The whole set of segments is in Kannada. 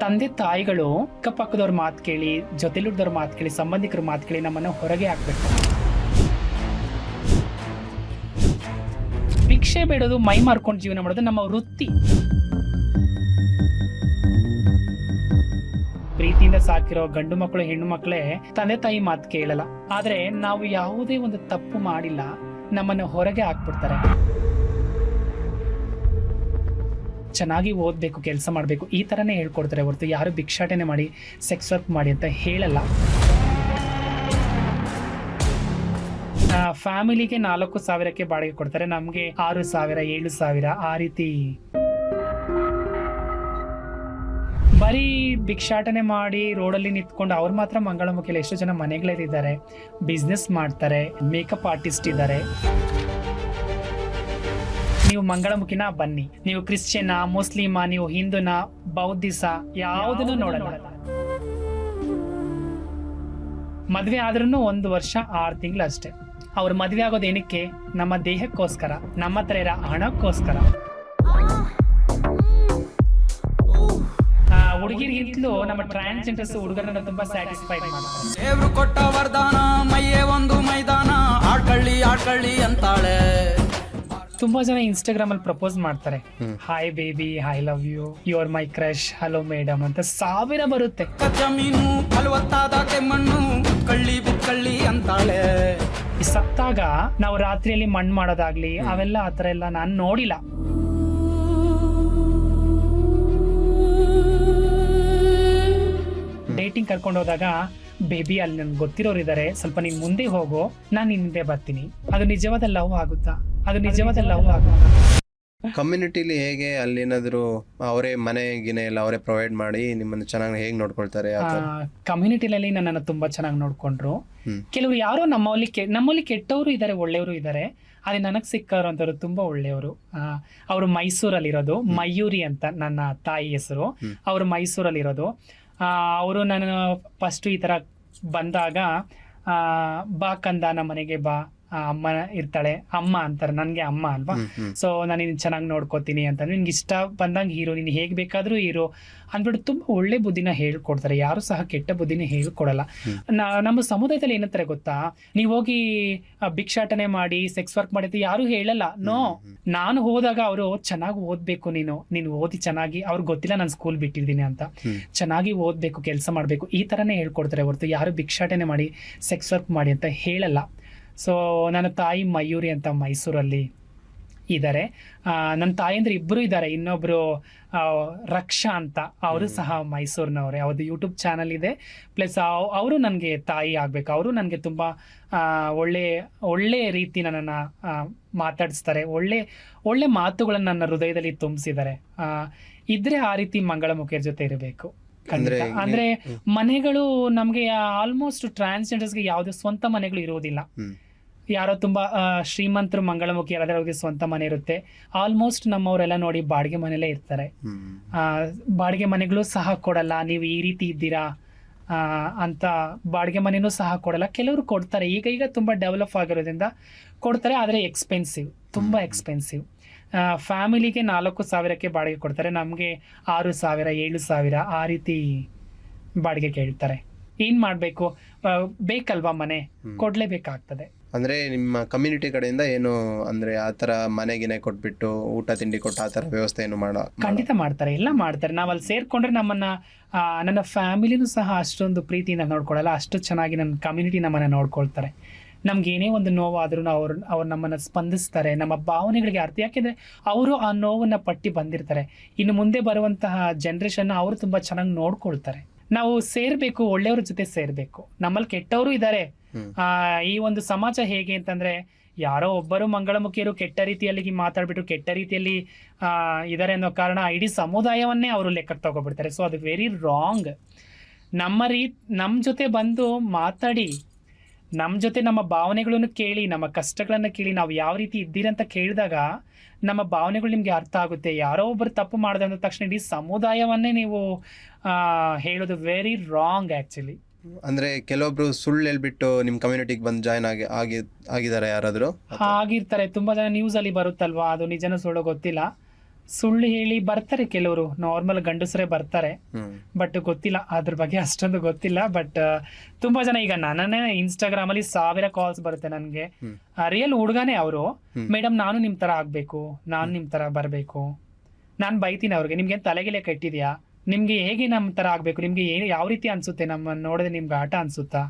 ತಂದೆ ತಾಯಿಗಳು ಅಕ್ಕಪಕ್ಕದವ್ರ ಮಾತು ಕೇಳಿ, ಜೊತೆಲಿದ್ದವ್ರ ಮಾತು ಕೇಳಿ, ಸಂಬಂಧಿಕರ ಮಾತು ಕೇಳಿ ನಮ್ಮನ್ನು ಹೊರಗೆ ಹಾಕ್ಬೇಕು. ಭಿಕ್ಷೆ ಬೇಡೋದು, ಮೈ ಮಾರ್ಕೊಂಡು ಜೀವನ ಮಾಡೋದು ನಮ್ಮ ವೃತ್ತಿ. ಪ್ರೀತಿಯಿಂದ ಸಾಕಿರೋ ಗಂಡು ಮಕ್ಕಳು ಹೆಣ್ಣು ಮಕ್ಕಳೇ ತಂದೆ ತಾಯಿ ಮಾತು ಕೇಳಲ್ಲ. ಆದ್ರೆ ನಾವು ಯಾವುದೇ ಒಂದು ತಪ್ಪು ಮಾಡಿಲ್ಲ, ನಮ್ಮನ್ನು ಹೊರಗೆ ಹಾಕ್ಬಿಡ್ತಾರೆ. ಚೆನ್ನಾಗಿ ಓದಬೇಕು, ಕೆಲಸ ಮಾಡಬೇಕು, ಈ ಥರನೇ ಹೇಳ್ಕೊಡ್ತಾರೆ ಹೊರತು ಯಾರು ಭಿಕ್ಷಾಟನೆ ಮಾಡಿ ಸೆಕ್ಸ್ ವರ್ಕ್ ಮಾಡಿ ಅಂತ ಹೇಳಲ್ಲ. ಫ್ಯಾಮಿಲಿಗೆ 4,000ಕ್ಕೆ ಬಾಡಿಗೆ ಕೊಡ್ತಾರೆ, ನಮಗೆ 6,000 7,000 ಆ ರೀತಿ. ಬರೀ ಭಿಕ್ಷಾಟನೆ ಮಾಡಿ ರೋಡಲ್ಲಿ ನಿಂತ್ಕೊಂಡು ಅವ್ರು ಮಾತ್ರ ಮಂಗಳಮುಖಿಯಲ್ಲಿ ಎಷ್ಟೋ ಜನ ಮನೆಗಳಿದ್ದಾರೆ, ಬಿಸ್ನೆಸ್ ಮಾಡ್ತಾರೆ, ಮೇಕಪ್ ಆರ್ಟಿಸ್ಟ್ ಇದ್ದಾರೆ. ನೀವು ಮಂಗಳಮುಖಿನ ಬನ್ನಿ, ನೀವು ಕ್ರಿಶ್ಚಿಯನ್ ಮುಸ್ಲಿಮ, ನೀವು ಹಿಂದೂನ ಬೌದ್ಧಿಸ ಯಾವುದನ್ನು ನೋಡಲ್ಲ. ಮದ್ವೆ ಆದ್ರೂ 1 ವರ್ಷ 6 ತಿಂಗಳು ಅಷ್ಟೇ. ಅವ್ರು ಮದ್ವೆ ಆಗೋದು ಏನಕ್ಕೆ? ನಮ್ಮ ದೇಹಕ್ಕೋಸ್ಕರ, ನಮ್ಮ ಹತ್ರ ಇರೋ ಹಣಕ್ಕೋಸ್ಕರ. ಹುಡುಗಿರಿಗಿಂತಲೂ ನಮ್ಮ ಟ್ರಾನ್ಸ್ಜೆಂಡರ್ಸ್ ಹುಡುಗರನ್ನ ತುಂಬಾ ಸ್ಯಾಟಿಸ್ಫೈಡ್ ಮಾಡ್ತಾರೆ. ದೇವ್ರು ಕೊಟ್ಟ ವರದಾನ, ಮೈಯೇ ಒಂದು ಮೈದಾನ, ಆಡ್ಕಳ್ಳಿ ಅಂತಾಳೆ. ತುಂಬಾ ಜನ ಇನ್ಸ್ಟಾಗ್ರಾಮ್ ಅಲ್ಲಿ ಪ್ರಪೋಸ್ ಮಾಡ್ತಾರೆ, hi baby, I love you, you are my crush, hello madam ಅಂತ 1000 ಬರುತ್ತೆ. ಜಮೀನು ಫಲವತ್ತಾದ ಕೆಮ್ಮಣ್ಣು, ಕಳ್ಳಿ ಅಂತಾಳೆ. ಸತ್ತಾಗ ನಾವು ರಾತ್ರಿಯಲ್ಲಿ ಮಣ್ಣು ಮಾಡೋದಾಗ್ಲಿ ಅವೆಲ್ಲ ಆತರ ಎಲ್ಲ ನಾನು ನೋಡಿಲ್ಲ. ಡೇಟಿಂಗ್ ಕರ್ಕೊಂಡು ಹೋದಾಗ, ಬೇಬಿ ಅಲ್ಲಿ ನನ್ಗೆ ಗೊತ್ತಿರೋರು ಇದಾರೆ, ಸ್ವಲ್ಪ ನೀನ್ ಮುಂದೆ ಹೋಗೋ, ನಾನು ಹಿಂದೆ ಬರ್ತೀನಿ. ಅದು ನಿಜವಾದ ಲವ್ ಆಗುತ್ತಾ? ಅದು ನಿಜವಾದ ಲವ್ ಆಗುತ್ತಾ? ಕಮ್ಯುನಿಟಿಲಿ ಹೇಗೆ ಅಲ್ಲೇನಾದ್ರು ಅವರೇ ಮನೆಗಿನೇ ಎಲ್ಲ ಅವರೇ ಪ್ರೊವೈಡ್ ಮಾಡಿ ನಿಮ್ಮನ್ನು ಚೆನ್ನಾಗಿ ಹೇಗೆ ನೋಡ್ಕೊಳ್ತಾರೆ? ಕಮ್ಯುನಿಟಿನಲ್ಲಿ ನನ್ನನ್ನು ತುಂಬಾ ಚೆನ್ನಾಗಿ ನೋಡ್ಕೊಂಡ್ರು. ಕೆಲವರು ಯಾರೋ ನಮ್ಮಲ್ಲಿ ಕೆಟ್ಟವರು ಇದ್ದಾರೆ, ಒಳ್ಳೆಯವರು ಇದ್ದಾರೆ. ಅದೇ ನನಗೆ ಸಿಕ್ಕಾರಂತವ್ರು ತುಂಬಾ ಒಳ್ಳೆಯವರು. ಅವರು ಮೈಸೂರಲ್ಲಿರೋದು, ಮಯೂರಿ ಅಂತ ನನ್ನ ತಾಯಿ ಹೆಸರು. ಅವರು ಮೈಸೂರಲ್ಲಿರೋದು. ಅವರು ನಾನು ಫಸ್ಟ್ ಈ ತರ ಬಂದಾಗ, ಬಾ ಕಂದ ನಮ್ಮ ಮನೆಗೆ ಬಾ, ಅಮ್ಮ ಇರ್ತಾಳೆ, ಅಮ್ಮ ಅಂತಾರೆ, ನನ್ಗೆ ಅಮ್ಮ ಅಲ್ವಾ. ಸೊ ನಾನು ನಿನ್ ಚೆನ್ನಾಗಿ ನೋಡ್ಕೋತೀನಿ ಅಂತ, ನಿನ್ಗೆ ಇಷ್ಟ ಬಂದಂಗೆ ಹೀರೋ, ನೀನು ಹೇಗ್ ಬೇಕಾದ್ರೂ ಹೀರೋ ಅಂದ್ಬಿಟ್ಟು ತುಂಬಾ ಒಳ್ಳೆ ಬುದ್ಧಿನ ಹೇಳ್ಕೊಡ್ತಾರೆ. ಯಾರು ಸಹ ಕೆಟ್ಟ ಬುದ್ಧಿನ ಹೇಳ್ಕೊಡಲ್ಲ. ನಮ್ಮ ಸಮುದಾಯದಲ್ಲಿ ಏನಂತಾರೆ ಗೊತ್ತಾ, ನೀವ್ ಹೋಗಿ ಭಿಕ್ಷಾಟನೆ ಮಾಡಿ ಸೆಕ್ಸ್ ವರ್ಕ್ ಮಾಡಿ ಯಾರು ಹೇಳಲ್ಲ. ನೋ, ನಾನು ಹೋದಾಗ ಅವರು ಚೆನ್ನಾಗಿ ಓದ್ಬೇಕು, ನೀನು ಓದಿ ಚೆನ್ನಾಗಿ, ಅವ್ರಿಗೆ ಗೊತ್ತಿಲ್ಲ ನಾನು ಸ್ಕೂಲ್ ಬಿಟ್ಟಿದ್ದೀನಿ ಅಂತ, ಚೆನ್ನಾಗಿ ಓದ್ಬೇಕು, ಕೆಲಸ ಮಾಡ್ಬೇಕು, ಈ ತರನೇ ಹೇಳ್ಕೊಡ್ತಾರೆ ಹೊರತು ಯಾರು ಭಿಕ್ಷಾಟನೆ ಮಾಡಿ ಸೆಕ್ಸ್ ವರ್ಕ್ ಮಾಡಿ ಅಂತ ಹೇಳಲ್ಲ. ಸೊ ನನ್ನ ತಾಯಿ ಮಯೂರಿ ಅಂತ ಮೈಸೂರಲ್ಲಿ ಇದ್ದಾರೆ. ನನ್ನ ತಾಯಿ ಅಂದ್ರೆ ಇಬ್ಬರು ಇದ್ದಾರೆ, ಇನ್ನೊಬ್ರು ರಕ್ಷಾ ಅಂತ, ಅವರು ಸಹ ಮೈಸೂರಿನವ್ರೆ. ಅವ್ರದ್ದು ಯೂಟ್ಯೂಬ್ ಚಾನಲ್ ಇದೆ. ಪ್ಲಸ್ ಅವರು ನನಗೆ ತಾಯಿ ಆಗ್ಬೇಕು. ಅವರು ನನಗೆ ತುಂಬಾ ಒಳ್ಳೆ ರೀತಿ ನನ್ನನ್ನು ಮಾತಾಡಿಸ್ತಾರೆ, ಒಳ್ಳೆ ಮಾತುಗಳನ್ನು ನನ್ನ ಹೃದಯದಲ್ಲಿ ತುಂಬಿಸಿದ್ದಾರೆ. ಇದ್ರೆ ಆ ರೀತಿ ಮಂಗಳಮುಖಿಯರ ಜೊತೆ ಇರಬೇಕು. ಅಂದ್ರೆ ಮನೆಗಳು ನಮ್ಗೆ ಆಲ್ಮೋಸ್ಟ್ ಟ್ರಾನ್ಸ್ಜೆಂಡರ್ಸ್ಗೆ ಯಾವುದೇ ಸ್ವಂತ ಮನೆಗಳು ಇರುವುದಿಲ್ಲ. ಯಾರೋ ತುಂಬಾ ಶ್ರೀಮಂತರು ಮಂಗಳಮುಖಿ ಯಾರಾದ್ರೆ ಅವ್ರಿಗೆ ಸ್ವಂತ ಮನೆ ಇರುತ್ತೆ. ಆಲ್ಮೋಸ್ಟ್ ನಮ್ಮವರೆಲ್ಲ ನೋಡಿ ಬಾಡಿಗೆ ಮನೆಯಲ್ಲೇ ಇರ್ತಾರೆ. ಬಾಡಿಗೆ ಮನೆಗಳು ಸಹ ಕೊಡಲ್ಲ, ನೀವು ಈ ರೀತಿ ಇದ್ದೀರಾ ಅಂತ ಬಾಡಿಗೆ ಮನೆನೂ ಸಹ ಕೊಡಲ್ಲ. ಕೆಲವರು ಕೊಡ್ತಾರೆ, ಈಗ ತುಂಬಾ ಡೆವಲಪ್ ಆಗಿರೋದ್ರಿಂದ ಕೊಡ್ತಾರೆ, ಆದ್ರೆ ಎಕ್ಸ್ಪೆನ್ಸಿವ್, ತುಂಬಾ ಎಕ್ಸ್ಪೆನ್ಸಿವ್. ಫ್ಯಾಮಿಲಿಗೆ 4,000ಕ್ಕೆ ಬಾಡಿಗೆ ಕೊಡ್ತಾರೆ, ನಮಗೆ 6,000 7,000 ಆ ರೀತಿ ಬಾಡಿಗೆ ಕೇಳ್ತಾರೆ. ಏನ್ ಮಾಡ್ಬೇಕು? ಬೇಕಲ್ವಾ, ಮನೆ ಕೊಡ್ಲೇಬೇಕಾಗ್ತದೆ. ಅಂದ್ರೆ ನಿಮ್ಮ ಕಮ್ಯುನಿಟಿ ಕಡೆಯಿಂದ ಏನು ಅಂದ್ರೆ ಆತರ ಮನೆಗಿನೇ ಕೊಟ್ಬಿಟ್ಟು ಊಟ ತಿಂಡಿ ಕೊಟ್ಟು ಆತರ ವ್ಯವಸ್ಥೆ ಏನು ಖಂಡಿತ ಮಾಡ್ತಾರೆ, ಎಲ್ಲ ಮಾಡ್ತಾರೆ. ನಾವ್ ಅಲ್ಲಿ ಸೇರ್ಕೊಂಡ್ರೆ ನನ್ನ ಫ್ಯಾಮಿಲಿನೂ ಸಹ ಅಷ್ಟೊಂದು ಪ್ರೀತಿಯಿಂದ ನೋಡ್ಕೊಳ್ಳಲ್ಲ, ಅಷ್ಟು ಚೆನ್ನಾಗಿ ನನ್ನ ಕಮ್ಯುನಿಟಿ ನಮ್ಮನ್ನ ನೋಡ್ಕೊಳ್ತಾರೆ. ನಮ್ಗೆ ಏನೇ ಒಂದು ನೋವಾದ್ರೂ ಅವ್ರು ನಮ್ಮನ್ನ ಸ್ಪಂದಿಸ್ತಾರೆ, ನಮ್ಮ ಭಾವನೆಗಳಿಗೆ ಅರ್ಥ. ಯಾಕೆಂದ್ರೆ ಅವರು ಆ ನೋವನ್ನ ಪಟ್ಟಿ ಬಂದಿರ್ತಾರೆ. ಇನ್ನು ಮುಂದೆ ಬರುವಂತಹ ಜನರೇಷನ್ ಅವರು ತುಂಬಾ ಚೆನ್ನಾಗಿ ನೋಡ್ಕೊಳ್ತಾರೆ. ನಾವು ಸೇರ್ಬೇಕು, ಒಳ್ಳೆಯವ್ರ ಜೊತೆ ಸೇರ್ಬೇಕು. ನಮ್ಮಲ್ಲಿ ಕೆಟ್ಟವರು ಇದ್ದಾರೆ. ಈ ಒಂದು ಸಮಾಜ ಹೇಗೆ ಅಂತಂದ್ರೆ, ಯಾರೋ ಒಬ್ಬರು ಮಂಗಳಮುಖಿಯರು ಕೆಟ್ಟ ರೀತಿಯಲ್ಲಿ ಮಾತಾಡ್ಬಿಟ್ಟು ಕೆಟ್ಟ ರೀತಿಯಲ್ಲಿ ಇದಾರೆ ಅನ್ನೋ ಕಾರಣ ಇಡೀ ಸಮುದಾಯವನ್ನೇ ಅವರು ಲೆಕ್ಕಕ್ಕೆ ತಗೋಬಿಡ್ತಾರೆ. ಸೊ ಅದು ವೆರಿ ರಾಂಗ್. ನಮ್ಮ ಜೊತೆ ಬಂದು ಮಾತಾಡಿ, ನಮ್ಮ ಜೊತೆ ನಮ್ಮ ಭಾವನೆಗಳನ್ನು ಕೇಳಿ, ನಮ್ಮ ಕಷ್ಟಗಳನ್ನ ಕೇಳಿ, ನಾವು ಯಾವ ರೀತಿ ಇದ್ದೀರಂತ ಕೇಳಿದಾಗ ನಮ್ಮ ಭಾವನೆಗಳು ನಿಮ್ಗೆ ಅರ್ಥ ಆಗುತ್ತೆ. ಯಾರೋ ಒಬ್ಬರು ತಪ್ಪು ಮಾಡಿದ ಅಂದ ತಕ್ಷಣ ಇಡೀ ಸಮುದಾಯವನ್ನೇ ನೀವು ಹೇಳೋದು ವೆರಿ ರಾಂಗ್ ಆಕ್ಚುಲಿ. ಅಂದ್ರೆ ಕೆಲವೊಬ್ರು ಸುಳ್ಳು ಹೇಳ್ಬಿಟ್ಟು ನಿಮ್ ಕಮ್ಯುನಿಟಿಗೆ ಬಂದು ಜಾಯ್ನ್ ಆಗಿದ್ದಾರೆ ಯಾರಾದ್ರೂ? ಆಗಿರ್ತಾರೆ, ತುಂಬಾ ಜನ ನ್ಯೂಸ್ ಅಲ್ಲಿ ಬರುತ್ತಲ್ವಾ, ಅದು ನಿಜನೂ ಸುಳ್ಳು ಗೊತ್ತಿಲ್ಲ. ಸುಳ್ಳು ಹೇಳಿ ಬರ್ತಾರೆ ಕೆಲವರು, ನಾರ್ಮಲ್ ಗಂಡಸರೇ ಬರ್ತಾರೆ. ಬಟ್ ಗೊತ್ತಿಲ್ಲ ಅದ್ರ ಬಗ್ಗೆ ಅಷ್ಟೊಂದು ಗೊತ್ತಿಲ್ಲ. ಬಟ್ ತುಂಬಾ ಜನ ಈಗ ನನ್ನನ್ನೇ ಇನ್ಸ್ಟಾಗ್ರಾಮ್ ಅಲ್ಲಿ 1000 ಕಾಲ್ಸ್ ಬರುತ್ತೆ ನನ್ಗೆ. ರಿಯಲ್ ಹುಡುಗನೇ ಅವರು, ಮೇಡಮ್ ನಾನು ನಿಮ್ ತರ ಆಗ್ಬೇಕು, ನಾನು ನಿಮ್ ತರ ಬರ್ಬೇಕು. ನಾನ್ ಬೈತೀನಿ ಅವ್ರಿಗೆ, ನಿಮ್ಗೆ ತಲೆಗೆಲೆ ಕಟ್ಟಿದ್ಯಾ, ನಿಮ್ಗೆ ಹೇಗೆ ನಮ್ ತರ ಆಗ್ಬೇಕು, ನಿಮ್ಗೆ ಯಾವ ರೀತಿ ಅನ್ಸುತ್ತೆ, ನಮ್ಮ ನೋಡಿದ್ರೆ ನಿಮ್ಗೆ ಆಟ ಅನ್ಸುತ್ತಾ,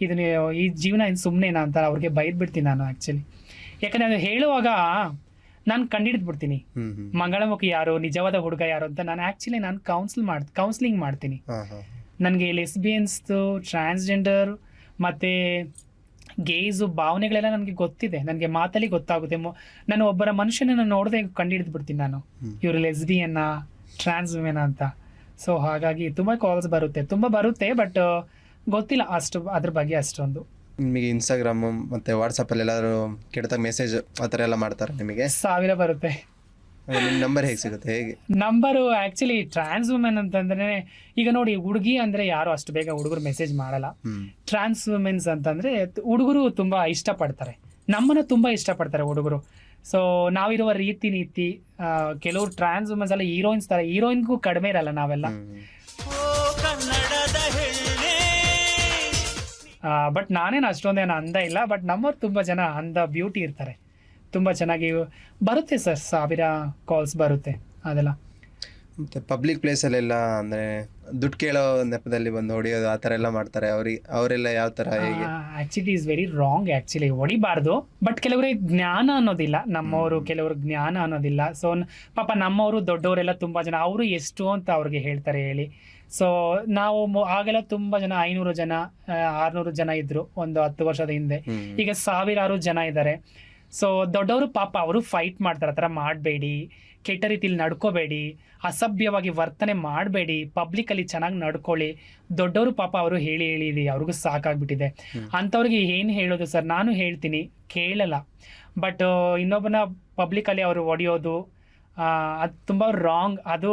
ಇದು ಈ ಜೀವನ ಏನು ಸುಮ್ಮನೆನಾ ಅಂತ ಅವ್ರಿಗೆ ಬೈದ್ ಬಿಡ್ತೀನಿ ನಾನು ಆಕ್ಚುಲಿ. ಯಾಕಂದ್ರೆ ಅದು ಹೇಳುವಾಗ ನಾನು ಕಂಡಿಡ್ಬಿಡ್ತೀನಿ ಮಂಗಳಮುಖಿ ಯಾರು, ನಿಜವಾದ ಹುಡುಗ ಯಾರು ಅಂತ. ನಾನು ಆಕ್ಚುಲಿ ನಾನು ಕೌನ್ಸಿಲಿಂಗ್ ಮಾಡ್ತೀನಿ. ನನಗೆ ಲೆಸ್ಬಿಯನ್ಸ್, ಟ್ರಾನ್ಸ್ಜೆಂಡರ್ ಮತ್ತೆ ಗೇಸು ಭಾವನೆಗಳೆಲ್ಲ ನನಗೆ ಗೊತ್ತಿದೆ, ನನಗೆ ಮಾತಲ್ಲಿ ಗೊತ್ತಾಗುತ್ತೆ. ನಾನು ಒಬ್ಬರ ಮನುಷ್ಯನನ್ನು ನೋಡದೆ ಕಂಡಿಡ್ಬಿಡ್ತೀನಿ ನಾನು, ಇವರು ಲೆಸ್ಬಿಯನ್ನ, ಟ್ರಾನ್ಸ್ ವುಮೆನ್ ಅಂತ. ಸೊ ಹಾಗಾಗಿ ತುಂಬಾ ಕಾಲ್ಸ್ ಬರುತ್ತೆ, ಬಟ್ ಗೊತ್ತಿಲ್ಲ ಅಷ್ಟು ಅದ್ರ ಬಗ್ಗೆ ಅಷ್ಟೊಂದು. ನಿಮಗೆ ಇನ್ಸ್ಟಾಗ್ರಾಮ್ ಮತ್ತೆ ವಾಟ್ಸಪ್ ಅಲ್ಲಿ ಎಲ್ಲಾದ್ರು ಕೆಟ್ಟದಾಗ ಮೆಸೇಜ್ ಆ ಥರ ಎಲ್ಲ ಮಾಡ್ತಾರೆ ನಿಮಗೆ? 1000 ಬರುತ್ತೆ. ನಿಮ್ಮ ನಂಬರ್ ಹೇಗೆ ಸಿಗುತ್ತೆ, ಹೇಗೆ? ನಂಬರು ಆಕ್ಚುಲಿ ಟ್ರಾನ್ಸ್ ವುಮೆನ್ ಅಂತಂದ್ರೆ, ಈಗ ನೋಡಿ ಹುಡುಗಿ ಅಂದ್ರೆ ಯಾರು ಅಷ್ಟು ಬೇಗ ಹುಡುಗರು ಮೆಸೇಜ್ ಮಾಡಲ್ಲ. ಟ್ರಾನ್ಸ್ ವುಮೆನ್ಸ್ ಅಂತಂದ್ರೆ ಹುಡುಗರು ತುಂಬಾ ಇಷ್ಟಪಡ್ತಾರೆ, ನಮ್ಮನ್ನ ತುಂಬಾ ಇಷ್ಟಪಡ್ತಾರೆ ಹುಡುಗರು. ಸೊ ನಾವಿರುವ ರೀತಿ ನೀತಿ, ಕೆಲವರು ಟ್ರಾನ್ಸ್ ವುಮೆನ್ಸ್ ಎಲ್ಲ ಹೀರೋಯಿನ್ಸ್ ತರ, ಹೀರೋಯಿನ್ಗೂ ಕಡಿಮೆ ಇರಲ್ಲ ನಾವೆಲ್ಲ. ಬಟ್ ನಾನೇನು ಅಷ್ಟೊಂದೇನು ಅಂದ ಇಲ್ಲ, ಬಟ್ ನಮ್ಮವ್ರು ತುಂಬಾ ಜನ ಅಂದ ಬ್ಯೂಟಿ ಇರ್ತಾರೆ, ತುಂಬಾ ಚೆನ್ನಾಗಿ ಬರುತ್ತೆ ಸರ್. 1000 ಕಾಲ್ಸ್ ಬರುತ್ತೆ ಅದೆಲ್ಲ. ಮತ್ತೆ ಪಬ್ಲಿಕ್ ಪ್ಲೇಸಲ್ಲೆಲ್ಲ ಅಂದರೆ ದುಡ್ಡು ಕೇಳೋ ನೆಪದಲ್ಲಿ ಬಂದು ಹೊಡಿಯೋದು ಆ ಥರ ಎಲ್ಲ ಮಾಡ್ತಾರೆ, ಅವರೆಲ್ಲ ಯಾವ ಥರ, ಹೇಗೆ? Actually is very wrong. Actually ಹೊಡಿಬಾರ್ದು, ಬಟ್ ಕೆಲವರಿಗೆ ಜ್ಞಾನ ಅನ್ನೋದಿಲ್ಲ, ನಮ್ಮವರು ಕೆಲವರು ಜ್ಞಾನ ಅನ್ನೋದಿಲ್ಲ. ಸೊ ಪಾಪ ನಮ್ಮವರು ದೊಡ್ಡವರೆಲ್ಲ ತುಂಬಾ ಜನ ಅವರು ಎಷ್ಟು ಅಂತ ಅವ್ರಿಗೆ ಹೇಳ್ತಾರೆ ಹೇಳಿ. ಸೊ ನಾವು ಆಗೆಲ್ಲ ತುಂಬಾ ಜನ 500 ಜನ 600 ಜನ ಇದ್ರು ಒಂದು 10 ವರ್ಷದ ಹಿಂದೆ. ಈಗ 1000 ಜನ ಇದ್ದಾರೆ. ಸೊ ದೊಡ್ಡವರು ಪಾಪ ಅವರು ಫೈಟ್ ಮಾಡ್ತಾರೆ, ಆ ಥರ ಮಾಡಬೇಡಿ, ಕೆಟ್ಟ ರೀತಿಲಿ ನಡ್ಕೋಬೇಡಿ, ಅಸಭ್ಯವಾಗಿ ವರ್ತನೆ ಮಾಡಬೇಡಿ, ಪಬ್ಲಿಕಲ್ಲಿ ಚೆನ್ನಾಗಿ ನಡ್ಕೊಳ್ಳಿ. ದೊಡ್ಡವರು ಪಾಪ ಅವರು ಹೇಳಿ ಅವ್ರಿಗೂ ಸಾಕಾಗ್ಬಿಟ್ಟಿದೆ. ಅಂಥವ್ರಿಗೆ ಏನು ಹೇಳೋದು ಸರ್? ನಾನು ಹೇಳ್ತೀನಿ, ಕೇಳಲ್ಲ. ಬಟ್ ಇನ್ನೊಬ್ಬನ ಪಬ್ಲಿಕಲ್ಲಿ ಅವರು ಹೊಡೆಯೋದು ಅದು ತುಂಬ ರಾಂಗ್. ಅದು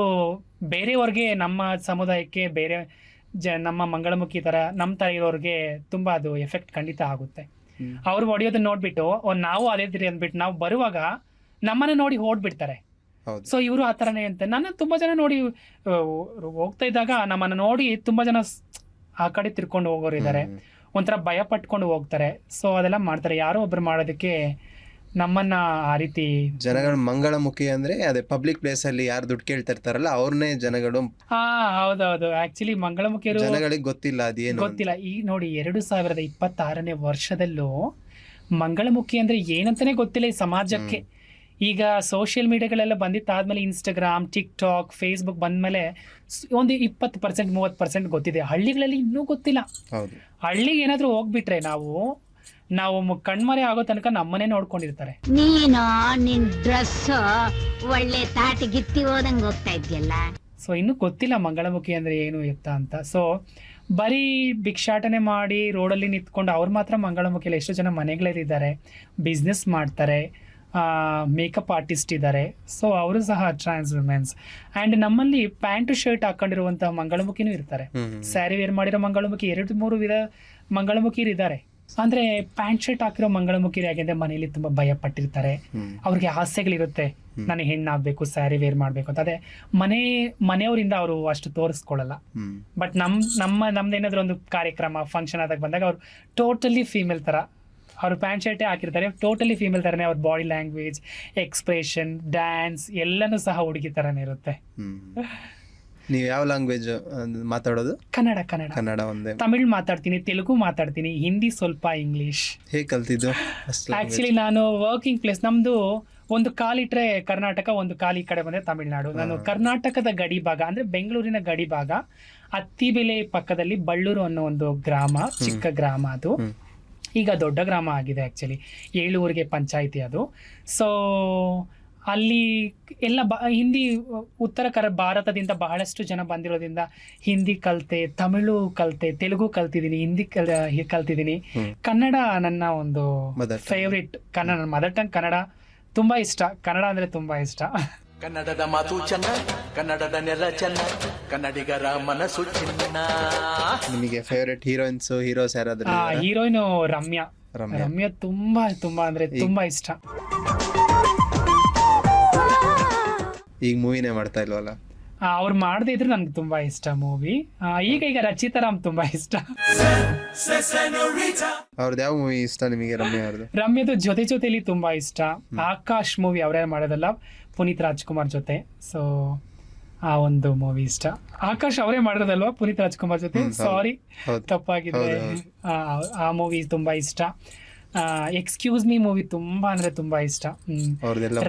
ಬೇರೆಯವ್ರಿಗೆ, ನಮ್ಮ ಸಮುದಾಯಕ್ಕೆ, ಬೇರೆ ನಮ್ಮ ಮಂಗಳಮುಖಿ ಥರ ನಮ್ಮ ಥರ ಇರೋರಿಗೆ ತುಂಬ ಅದು ಎಫೆಕ್ಟ್ ಖಂಡಿತ ಆಗುತ್ತೆ. ಅವ್ರು ಹೊಡೆಯೋದನ್ನ ನೋಡ್ಬಿಟ್ಟು ನಾವು ಅದೇ ತಿರಿ ಅಂದ್ಬಿಟ್ಟು ನಾವು ಬರುವಾಗ ನಮ್ಮನ್ನ ನೋಡಿ ಓಡ್ಬಿಡ್ತಾರೆ. ಸೊ ಇವರು ಆ ಥರನೇ ಅಂತ. ನನ್ನ ತುಂಬ ಜನ ನೋಡಿ ಹೋಗ್ತಾ ಇದ್ದಾಗ ನಮ್ಮನ್ನ ನೋಡಿ ತುಂಬ ಜನ ಆ ಕಡೆ ತಿರ್ಕೊಂಡು ಹೋಗೋರು ಇದ್ದಾರೆ, ಒಂಥರ ಭಯ ಪಟ್ಕೊಂಡು ಹೋಗ್ತಾರೆ. ಸೊ ಅದೆಲ್ಲ ಮಾಡ್ತಾರೆ. ಯಾರೋ ಒಬ್ರು ಮಾಡೋದಕ್ಕೆ ನಮ್ಮನ್ನ ಆ ರೀತಿ ಜನಗಳು ಮಂಗಳಮುಖಿ ಅಂದ್ರೆ ಅದೇ ಪಬ್ಲಿಕ್ ಪ್ಲೇಸ್ ಅಲ್ಲಿ ಯಾರು ದುಡ್ಡು ಕೇಳ್ತಾ ಇರ್ತಾರಲ್ಲ ಅವ್ರನ್ನೇ ಜನಗಳು. ಹೌದೌದು. ಆಕ್ಚುಲಿ ಮಂಗಳಮುಖಿಯರು ಜನಗಳಿಗೆ ಗೊತ್ತಿಲ್ಲ, ಅದೇನು ಗೊತ್ತಿಲ್ಲ. ಈಗ ನೋಡಿ 2026ನೇ ವರ್ಷದಲ್ಲೂ ಮಂಗಳಮುಖಿ ಅಂದ್ರೆ ಏನಂತಾನೆ ಗೊತ್ತಿಲ್ಲ ಈ ಸಮಾಜಕ್ಕೆ. ಈಗ ಸೋಷಿಯಲ್ ಮೀಡಿಯಾಗಳೆಲ್ಲ ಬಂದಿತ್ತಾದ್ಮೇಲೆ, ಇನ್ಸ್ಟಾಗ್ರಾಮ್, ಟಿಕ್ಟಾಕ್, ಫೇಸ್ಬುಕ್ ಬಂದ್ಮೇಲೆ ಒಂದು 20% 30% ಗೊತ್ತಿದೆ. ಹಳ್ಳಿಗಳಲ್ಲಿ ಇನ್ನೂ ಗೊತ್ತಿಲ್ಲ. ಹಳ್ಳಿಗೆ ಏನಾದ್ರೂ ಹೋಗ್ಬಿಟ್ರೆ ನಾವು ಕಣ್ಮರೆ ಆಗೋ ತನಕ ನಮ್ಮನೆ ನೋಡ್ಕೊಂಡಿರ್ತಾರೆ. ನೀನು ನಿನ್ ಡ್ರೆಸ್ ಒಳ್ಳೆ ತಾಟಿ ಗಿತ್ತಿ ಹೋದಂಗೆ ಹೋಗ್ತಾ ಇದ್ಯಲ್ಲ. ಸೊ ಇನ್ನು ಗೊತ್ತಿಲ್ಲ ಮಂಗಳಮುಖಿ ಅಂದ್ರೆ ಏನು ಎತ್ತ ಅಂತ. ಸೊ ಬರೀ ಭಿಕ್ಷಾಟನೆ ಮಾಡಿ ರೋಡಲ್ಲಿ ನಿಂತ್ಕೊಂಡು ಅವ್ರು ಮಾತ್ರ ಮಂಗಳಮುಖಿಯಲ್ಲಿ. ಎಷ್ಟೋ ಜನ ಮನೆಗಳಲ್ಲಿದ್ದಾರೆ, ಬಿಸ್ನೆಸ್ ಮಾಡ್ತಾರೆ, ಮೇಕಪ್ ಆರ್ಟಿಸ್ಟ್ ಇದ್ದಾರೆ. ಸೊ ಅವರು ಸಹ ಟ್ರಾನ್ಸ್ ವುಮೆನ್ಸ್. ಆ್ಯಂಡ್ ನಮ್ಮಲ್ಲಿ ಪ್ಯಾಂಟು ಶರ್ಟ್ ಹಾಕೊಂಡಿರುವಂಥ ಮಂಗಳಮುಖಿನೂ ಇರ್ತಾರೆ. ಸ್ಯಾರಿ ವೇರ್ ಮಾಡಿರೋ ಮಂಗಳಮುಖಿ 2-3 ವಿಧ ಮಂಗಳಮುಖಿರು ಇದ್ದಾರೆ. ಅಂದ್ರೆ ಪ್ಯಾಂಟ್ ಶರ್ಟ್ ಹಾಕಿರೋ ಮಂಗಳಮುಖಿ ಯಾಕೆಂದ್ರೆ ಮನೆಯಲ್ಲಿ ತುಂಬಾ ಭಯ ಪಟ್ಟಿರ್ತಾರೆ, ಅವ್ರಿಗೆ ಆಸೆಗಳಿರುತ್ತೆ, ನಾನು ಹೆಣ್ಣಾಗ್ಬೇಕು, ಸ್ಯಾರಿ ವೇರ್ ಮಾಡ್ಬೇಕು ಅಂತ. ಅದೇ ಮನೆಯವರಿಂದ ಅವರು ಅಷ್ಟು ತೋರಿಸ್ಕೊಳ್ಳಲ್ಲ. ಬಟ್ ನಮ್ದೇನಾದ್ರೂ ಒಂದು ಕಾರ್ಯಕ್ರಮ, ಫಂಕ್ಷನ್ ಆದಾಗ ಬಂದಾಗ ಅವ್ರು ಟೋಟಲಿ ಫೀಮೇಲ್ ತರ, ಅವ್ರು ಪ್ಯಾಂಟ್ ಶರ್ಟೇ ಹಾಕಿರ್ತಾರೆ, ಟೋಟಲಿ ಫೀಮೇಲ್ ತರನೇ. ಅವ್ರ ಬಾಡಿ ಲ್ಯಾಂಗ್ವೇಜ್, ಎಕ್ಸ್ಪ್ರೆಷನ್, ಡ್ಯಾನ್ಸ್ ಎಲ್ಲನೂ ಸಹ ಹುಡುಗಿ ತರನೇ ಇರುತ್ತೆ. ನೀವು ಯಾವ ಲ್ಯಾಂಗ್ವೇಜ್ ಮಾತಾಡೋದು? ಕನ್ನಡ ಒಂದೇ. ತಮಿಳ್ ಮಾತಾಡ್ತೀನಿ, ತೆಲುಗು ಮಾತಾಡ್ತೀನಿ, ಹಿಂದಿ, ಸ್ವಲ್ಪ ಇಂಗ್ಲಿಷ್. ಹೇಗೆ ಕಲ್ತಿದ್ದು? ಆಕ್ಚುಲಿ ನಾನು ವರ್ಕಿಂಗ್ ಪ್ಲೇಸ್, ನಮ್ದು ಒಂದು ಕಾಲಿಟ್ರೆ ಕರ್ನಾಟಕ, ಒಂದು ಕಾಲಿ ಈ ಕಡೆ ಬಂದ್ರೆ ತಮಿಳ್ನಾಡು. ನಾನು ಕರ್ನಾಟಕದ ಗಡಿ ಭಾಗ ಅಂದ್ರೆ ಬೆಂಗಳೂರಿನ ಗಡಿ ಭಾಗ, ಅತ್ತಿಬೆಲೆ ಪಕ್ಕದಲ್ಲಿ ಬಳ್ಳೂರು ಅನ್ನೋ ಒಂದು ಗ್ರಾಮ, ಚಿಕ್ಕ ಗ್ರಾಮ. ಅದು ಈಗ ದೊಡ್ಡ ಗ್ರಾಮ ಆಗಿದೆ. ಆಕ್ಚುಲಿ 7 ಊರಿಗೆ ಪಂಚಾಯಿತಿ ಅದು. ಸೊ ಅಲ್ಲಿ ಎಲ್ಲ ಹಿಂದಿ, ಉತ್ತರ ಭಾರತದಿಂದ ಬಹಳಷ್ಟು ಜನ ಬಂದಿರೋದ್ರಿಂದ ಹಿಂದಿ ಕಲಿತೆ, ತಮಿಳು ಕಲಿತೆ, ತೆಲುಗು ಕಲ್ತಿದ್ದೀನಿ, ಹಿಂದಿ ಕಲ್ತಿದ್ದೀನಿ. ಕನ್ನಡ ನನ್ನ ಒಂದು favourite. Kannada mother tongue Kannada, ತುಂಬಾ ಇಷ್ಟ. ಕನ್ನಡ ಅಂದ್ರೆ ತುಂಬಾ ಇಷ್ಟ. ಕನ್ನಡದ ಮಾತು ಚೆನ್ನ, ಕನ್ನಡದ ನೆಲ ಚೆನ್ನ, ಕನ್ನಡಿಗರ ಮನಸ್ಸು ಚಿನ್ನ. ನಿಮಗೆ ಫೇವರೇಟ್ ಹೀರೋಯಿನ್ಸ್, ಹೀರೋಸ್ ಯಾರಾದ್ರೂ? ಹೀರೋಯಿನ್ ರಮ್ಯಾ ತುಂಬಾ ಅಂದ್ರೆ ತುಂಬಾ ಇಷ್ಟ. ಈಗ ಮೂವಿನೇ ಮಾಡ್ತಾ ಇಲ್ವಲ್ಲ. ಅವ್ರು ಮಾಡದೇ ಇದ್ರು ನನಗೆ ತುಂಬಾ ಇಷ್ಟ ಮೂವಿ. ಈಗ ರಚಿತಾರಾಮ್ ತುಂಬಾ ಇಷ್ಟ. ಅವ್ರದ್ದು ಯಾವ ಮೂವಿ ಇಷ್ಟ ನಿಮಗೆ ರಮ್ಯಾ ಅವ್ರದ್ದು? ರಮ್ಯದು ಜೊತೆ ಜೊತೆಲಿ ತುಂಬಾ ಇಷ್ಟ. ಆಕಾಶ್ ಮೂವಿ ಅವರೇ ಮಾಡೋದಲ್ಲ, ಪುನೀತ್ ರಾಜ್ಕುಮಾರ್ ಜೊತೆ. ಸೊ ಆ ಒಂದು ಮೂವಿ ಇಷ್ಟ. ಆಕಾಶ್ ಅವರೇ ಮಾಡಿರೋದಲ್ವಾ ಪುನೀತ್ ರಾಜ್ಕುಮಾರ್ ಜೊತೆ? ಸಾರಿ, ತಪ್ಪಾಗಿದೆ. ಆ ಮೂವಿ ತುಂಬಾ ಇಷ್ಟ. ಎಕ್ಸ್ಕ್ಯೂಸ್ ಮೀ ಮೂವಿ ತುಂಬಾ ಅಂದ್ರೆ ತುಂಬಾ ಇಷ್ಟ.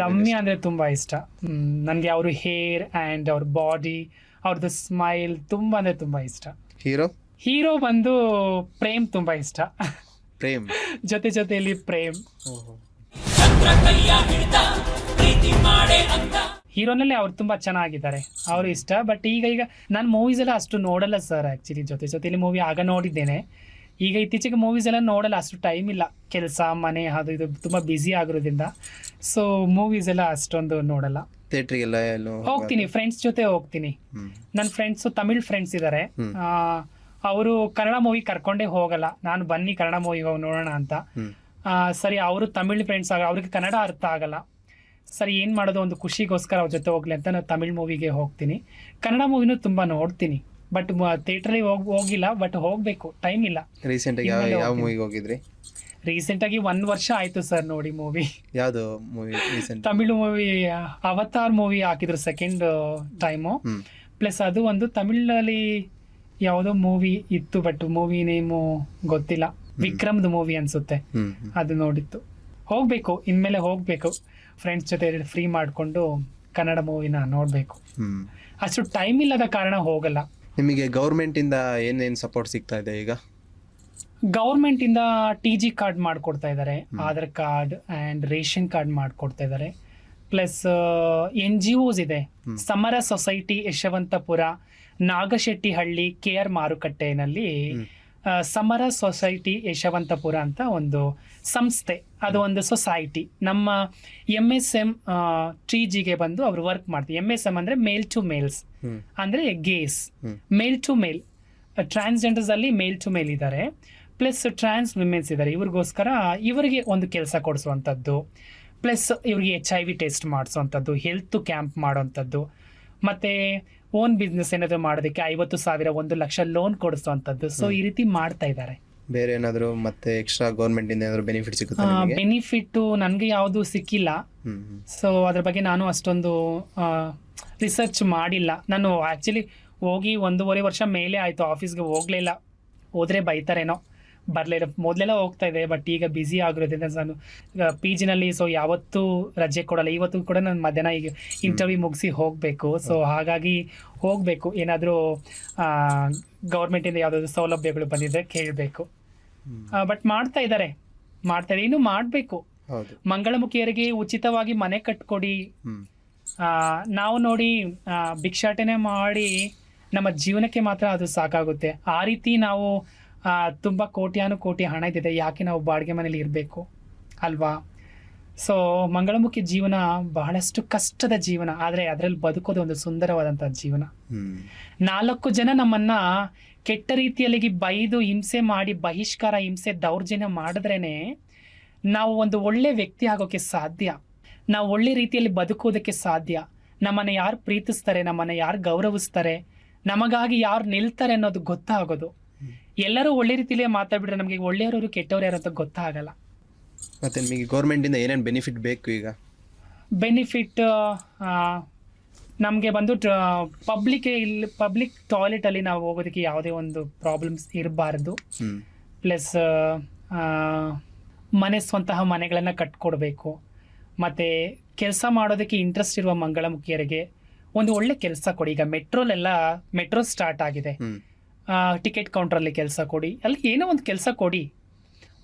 ರಮ್ಯಾ ಅಂದ್ರೆ ತುಂಬಾ ಇಷ್ಟ. ನನ್ಗೆ ಅವ್ರ ಹೇರ್ ಅಂಡ್ ಅವ್ರ ಬಾಡಿ, ಅವ್ರದ್ದು ಸ್ಮೈಲ್ ತುಂಬಾ ಅಂದ್ರೆ ತುಂಬಾ ಇಷ್ಟ. ಹೀರೋ ಬಂದು ಪ್ರೇಮ್ ತುಂಬಾ ಇಷ್ಟ. ಪ್ರೇಮ್ ಜೊತೆ ಜೊತೆಯಲ್ಲಿ ಪ್ರೇಮ್. ಹೀರೋನಲ್ಲಿ ಅವ್ರು ತುಂಬಾ ಚೆನ್ನಾಗಿದ್ದಾರೆ, ಅವರು ಇಷ್ಟ. ಬಟ್ ಈಗ ನಾನು ಮೂವೀಸ್ ಎಲ್ಲ ಅಷ್ಟು ನೋಡಲ್ಲ ಸರ್. ಆಕ್ಚುಲಿ ಜೊತೆಲಿ ಮೂವಿ ಆಗ ನೋಡಿದ್ದೇನೆ. ಈಗ ಇತ್ತೀಚೆಗೆ ಮೂವೀಸ್ ಎಲ್ಲ ನೋಡಲ್ಲ, ಅಷ್ಟು ಟೈಮ್ ಇಲ್ಲ. ಕೆಲಸ, ಮನೆ, ಅದು ಇದು ತುಂಬಾ ಬ್ಯುಸಿ ಆಗಿರೋದ್ರಿಂದ ಸೊ ಮೂವೀಸ್ ಎಲ್ಲ ಅಷ್ಟೊಂದು ನೋಡಲ್ಲ. ಥಿಯೇಟ್ರಿಗೆಲ್ಲ ಹೋಗ್ತೀನಿ, ಫ್ರೆಂಡ್ಸ್ ಜೊತೆ ಹೋಗ್ತೀನಿ. ನನ್ನ ಫ್ರೆಂಡ್ಸು ತಮಿಳ್ ಫ್ರೆಂಡ್ಸ್ ಇದ್ದಾರೆ. ಅವರು ಕನ್ನಡ ಮೂವಿ ಕರ್ಕೊಂಡೇ ಹೋಗಲ್ಲ. ನಾನು ಬನ್ನಿ ಕನ್ನಡ ಮೂವಿ ಹೋಗಿ ನೋಡೋಣ ಅಂತ. ಸರಿ, ಅವರು ತಮಿಳ್ ಫ್ರೆಂಡ್ಸ್ ಅವ್ರಿಗೆ ಕನ್ನಡ ಅರ್ಥ ಆಗಲ್ಲ. ಸರಿ, ಏನ್ ಮಾಡೋದು, ಒಂದು ಖುಷಿಗೋಸ್ಕರ ಅವ್ರ ಜೊತೆ ಹೋಗ್ಲಿ ಅಂತ ನಾನು ತಮಿಳ್ ಮೂವಿಗೆ ಹೋಗ್ತೀನಿ. ಕನ್ನಡ ಮೂವಿನೂ ತುಂಬಾ ನೋಡ್ತೀನಿ, ಬಟ್ ಥಿಯೇಟರ್ಗೆ ಹೋಗಿಲ್ಲ. ಬಟ್ ಹೋಗ್ಬೇಕು, ಟೈಮ್ ಇಲ್ಲ. ರೀಸೆಂಟ್ ಆಗಿ ಯಾವ ಮೂವಿಗೆ ಹೋಗಿದ್ರಿ? ರೀಸೆಂಟ್ ಆಗಿ 1 ವರ್ಷ ಆಯ್ತು ಸರ್ ನೋಡಿ ಮೂವಿ. ಯಾವ್ದು movie? Tamil movie avatar movie ಹಾಕಿದ್ರು ಸೆಕೆಂಡ್ ಟೈಮು. ಪ್ಲಸ್ ಅದು ಒಂದು ತಮಿಳಲ್ಲಿ ಯಾವುದೋ ಮೂವಿ ಇತ್ತು, ಬಟ್ ಮೂವಿ ನೇಮು ಗೊತ್ತಿಲ್ಲ. ವಿಕ್ರಮ್ದು ಮೂವಿ ಅನ್ಸುತ್ತೆ, ಅದು ನೋಡಿತ್ತು. ಹೋಗ್ಬೇಕು, ಇನ್ಮೇಲೆ ಹೋಗ್ಬೇಕು, ಫ್ರೆಂಡ್ಸ್ ಜೊತೆ ಫ್ರೀ ಮಾಡಿಕೊಂಡು ಕನ್ನಡ ಮೂವಿನ ನೋಡಬೇಕು. ಅಷ್ಟು ಟೈಮ್ ಇಲ್ಲದ ಕಾರಣ ಹೋಗಲ್ಲ. ನಿಮಗೆ ಗೌರ್ಮೆಂಟ್ ಇಂದ ಏನೇನು ಸಪೋರ್ಟ್ ಸಿಗ್ತಾ ಇದೆ ಈಗ? ಗೌರ್ಮೆಂಟ್ ಇಂದ TG ಕಾರ್ಡ್ ಮಾಡ್ಕೊಡ್ತಾ ಇದ್ದಾರೆ, Aadhaar card and ration card ಮಾಡ್ಕೊಡ್ತಾ ಇದ್ದಾರೆ. ಪ್ಲಸ್ NGOs ಇದೆ. ಸಮರ ಸೊಸೈಟಿ ಯಶವಂತಪುರ, ನಾಗಶೆಟ್ಟಿಹಳ್ಳಿ, KR ಮಾರುಕಟ್ಟೆನಲ್ಲಿ ಸಮರ ಸೊಸೈಟಿ ಯಶವಂತಪುರ ಅಂತ ಒಂದು ಸಂಸ್ಥೆ, ಅದು ಒಂದು ಸೊಸೈಟಿ. ನಮ್ಮ MSM TGಗೆ ಬಂದು ಅವರು ವರ್ಕ್ ಮಾಡ್ತೀವಿ. MSM ಅಂದ್ರೆ ಮೇಲ್ ಟು ಮೇಲ್ಸ್, ಅಂದ್ರೆ ಗೇಸ್, ಮೇಲ್ ಟು ಮೇಲ್. ಟ್ರಾನ್ಸ್ಜೆಂಡರ್ಸ್ ಅಲ್ಲಿ ಮೇಲ್ ಟು ಮೇಲ್ ಇದ್ದಾರೆ, ಪ್ಲಸ್ ಟ್ರಾನ್ಸ್ ವಿಮೆನ್ಸ್ ಇದ್ದಾರೆ. ಇವ್ರಿಗೋಸ್ಕರ ಇವರಿಗೆ ಒಂದು ಕೆಲಸ ಕೊಡಿಸುವಂಥದ್ದು, ಪ್ಲಸ್ ಇವ್ರಿಗೆ HIV ಟೆಸ್ಟ್ ಮಾಡಿಸುವಂಥದ್ದು, ಹೆಲ್ತ್ ಕ್ಯಾಂಪ್ ಮಾಡೋವಂಥದ್ದು, ಮತ್ತೆ ಓನ್ ಬಿಸ್ನೆಸ್ ಏನಾದ್ರು ಮಾಡೋದಕ್ಕೆ 50,000 1 ಲಕ್ಷ ಲೋನ್ ಕೊಡಿಸುವಂಥದ್ದು. ಸೊ ಈ ರೀತಿ ಮಾಡ್ತಾ ಇದ್ದಾರೆ. ಬೇರೆ ಏನಾದ್ರು ಮತ್ತೆ ಎಕ್ಸ್ಟ್ರಾ ಗೌರ್ಮೆಂಟ್ ಇಂದ ಏನಾದ್ರು ಬೆನಿಫಿಟ್ ಸಿಗುತ್ತಾ? ಬೆನಿಫಿಟ್ ನನಗೆ ಯಾವುದು ಸಿಕ್ಕಿಲ್ಲ. ಸೊ ಅದ್ರ ಬಗ್ಗೆ ನಾನು ಅಷ್ಟೊಂದು ರಿಸರ್ಚ್ ಮಾಡಿಲ್ಲ. ನಾನು ಆಕ್ಚುಲಿ ಹೋಗಿ 1.5 ವರ್ಷ ಮೇಲೆ ಆಯ್ತು, ಆಫೀಸ್ಗೆ ಹೋಗ್ಲಿಲ್ಲ. ಹೋದ್ರೆ ಬೈತಾರೇನೋ, ಬರಲಿಲ್ಲ. ಮೊದಲೆಲ್ಲ ಹೋಗ್ತಾ ಇದೆ, ಬಟ್ ಈಗ ಬ್ಯುಸಿ ಆಗಿರೋದ್ರಿಂದ ನಾನು PGನಲ್ಲಿ ಸೊ ಯಾವತ್ತೂ ರಜೆ ಕೊಡಲ್ಲ. ಇವತ್ತು ಕೂಡ ನಾನು ಮಧ್ಯಾಹ್ನ ಈಗ ಇಂಟರ್ವ್ಯೂ ಮುಗಿಸಿ ಹೋಗಬೇಕು. ಸೊ ಹಾಗಾಗಿ ಹೋಗಬೇಕು. ಏನಾದರೂ ಗೌರ್ಮೆಂಟಿಂದ ಯಾವುದಾದ್ರು ಸೌಲಭ್ಯಗಳು ಬಂದಿದ್ರೆ ಕೇಳಬೇಕು. ಬಟ್ ಮಾಡ್ತಾ ಇದ್ದಾರೆ. ಇನ್ನೂ ಮಾಡಬೇಕು. ಮಂಗಳಮುಖಿಯರಿಗೆ ಉಚಿತವಾಗಿ ಮನೆ ಕಟ್ಕೊಡಿ. ನಾವು ನೋಡಿ ಭಿಕ್ಷಾಟನೆ ಮಾಡಿ ನಮ್ಮ ಜೀವನಕ್ಕೆ ಮಾತ್ರ ಅದು ಸಾಕಾಗುತ್ತೆ. ಆ ರೀತಿ ನಾವು ತುಂಬ ಕೋಟಿ ಹಣ ಇದ್ದಿದೆ, ಯಾಕೆ ನಾವು ಬಾಡಿಗೆ ಮನೇಲಿ ಇರಬೇಕು ಅಲ್ವಾ? ಸೊ ಮಂಗಳಮುಖಿ ಜೀವನ ಬಹಳಷ್ಟು ಕಷ್ಟದ ಜೀವನ, ಆದರೆ ಅದರಲ್ಲಿ ಬದುಕೋದು ಒಂದು ಸುಂದರವಾದಂಥ ಜೀವನ. 4 ಜನ ನಮ್ಮನ್ನ ಕೆಟ್ಟ ರೀತಿಯಲ್ಲಿ ಬೈದು ಹಿಂಸೆ ಮಾಡಿ, ಬಹಿಷ್ಕಾರ, ಹಿಂಸೆ, ದೌರ್ಜನ್ಯ ಮಾಡಿದ್ರೇನೆ ನಾವು ಒಂದು ಒಳ್ಳೆ ವ್ಯಕ್ತಿ ಆಗೋಕ್ಕೆ ಸಾಧ್ಯ. ನಾವು ಒಳ್ಳೆ ರೀತಿಯಲ್ಲಿ ಬದುಕೋದಕ್ಕೆ ಸಾಧ್ಯ. ನಮ್ಮನ್ನು ಯಾರು ಪ್ರೀತಿಸ್ತಾರೆ, ನಮ್ಮನ್ನು ಯಾರು ಗೌರವಿಸ್ತಾರೆ, ನಮಗಾಗಿ ಯಾರು ನಿಲ್ತಾರೆ ಅನ್ನೋದು ಗೊತ್ತಾಗೋದು. ಎಲ್ಲರೂ ಒಳ್ಳೆ ರೀತಿಯಲ್ಲೇ ಮಾತಾಡ್ಬಿಟ್ರೆ ನಮಗೆ ಒಳ್ಳೆಯವರು ಕೆಟ್ಟವ್ರು ಯಾರು ಅಂತ ಗೊತ್ತಾಗಲ್ಲ. ಮತ್ತೆ ನಿಮಗೆ ಗೌರ್ಮೆಂಟ್ ಇಂದ ಏನೇನು ಬೆನಿಫಿಟ್ ಬೇಕು? ಈಗ ಬೆನಿಫಿಟ್ ನಮಗೆ ಬಂದು ಪಬ್ಲಿಕ್ ಟಾಯ್ಲೆಟಲ್ಲಿ ನಾವು ಹೋಗೋದಕ್ಕೆ ಯಾವುದೇ ಒಂದು ಪ್ರಾಬ್ಲಮ್ಸ್ ಇರಬಾರ್ದು. ಪ್ಲಸ್ ಸ್ವಂತಹ ಮನೆಗಳನ್ನು ಕಟ್ಕೊಡ್ಬೇಕು. ಮತ್ತು ಕೆಲಸ ಮಾಡೋದಕ್ಕೆ ಇಂಟ್ರೆಸ್ಟ್ ಇರುವ ಮಂಗಳಮುಖಿಯರಿಗೆ ಒಂದು ಒಳ್ಳೆ ಕೆಲಸ ಕೊಡಿ. ಈಗ ಮೆಟ್ರೋ ಸ್ಟಾರ್ಟ್ ಆಗಿದೆ, ಟಿಕೆಟ್ ಕೌಂಟ್ರಲ್ಲಿ ಕೆಲಸ ಕೊಡಿ, ಅಲ್ಲಿ ಏನೋ ಒಂದು ಕೆಲಸ ಕೊಡಿ.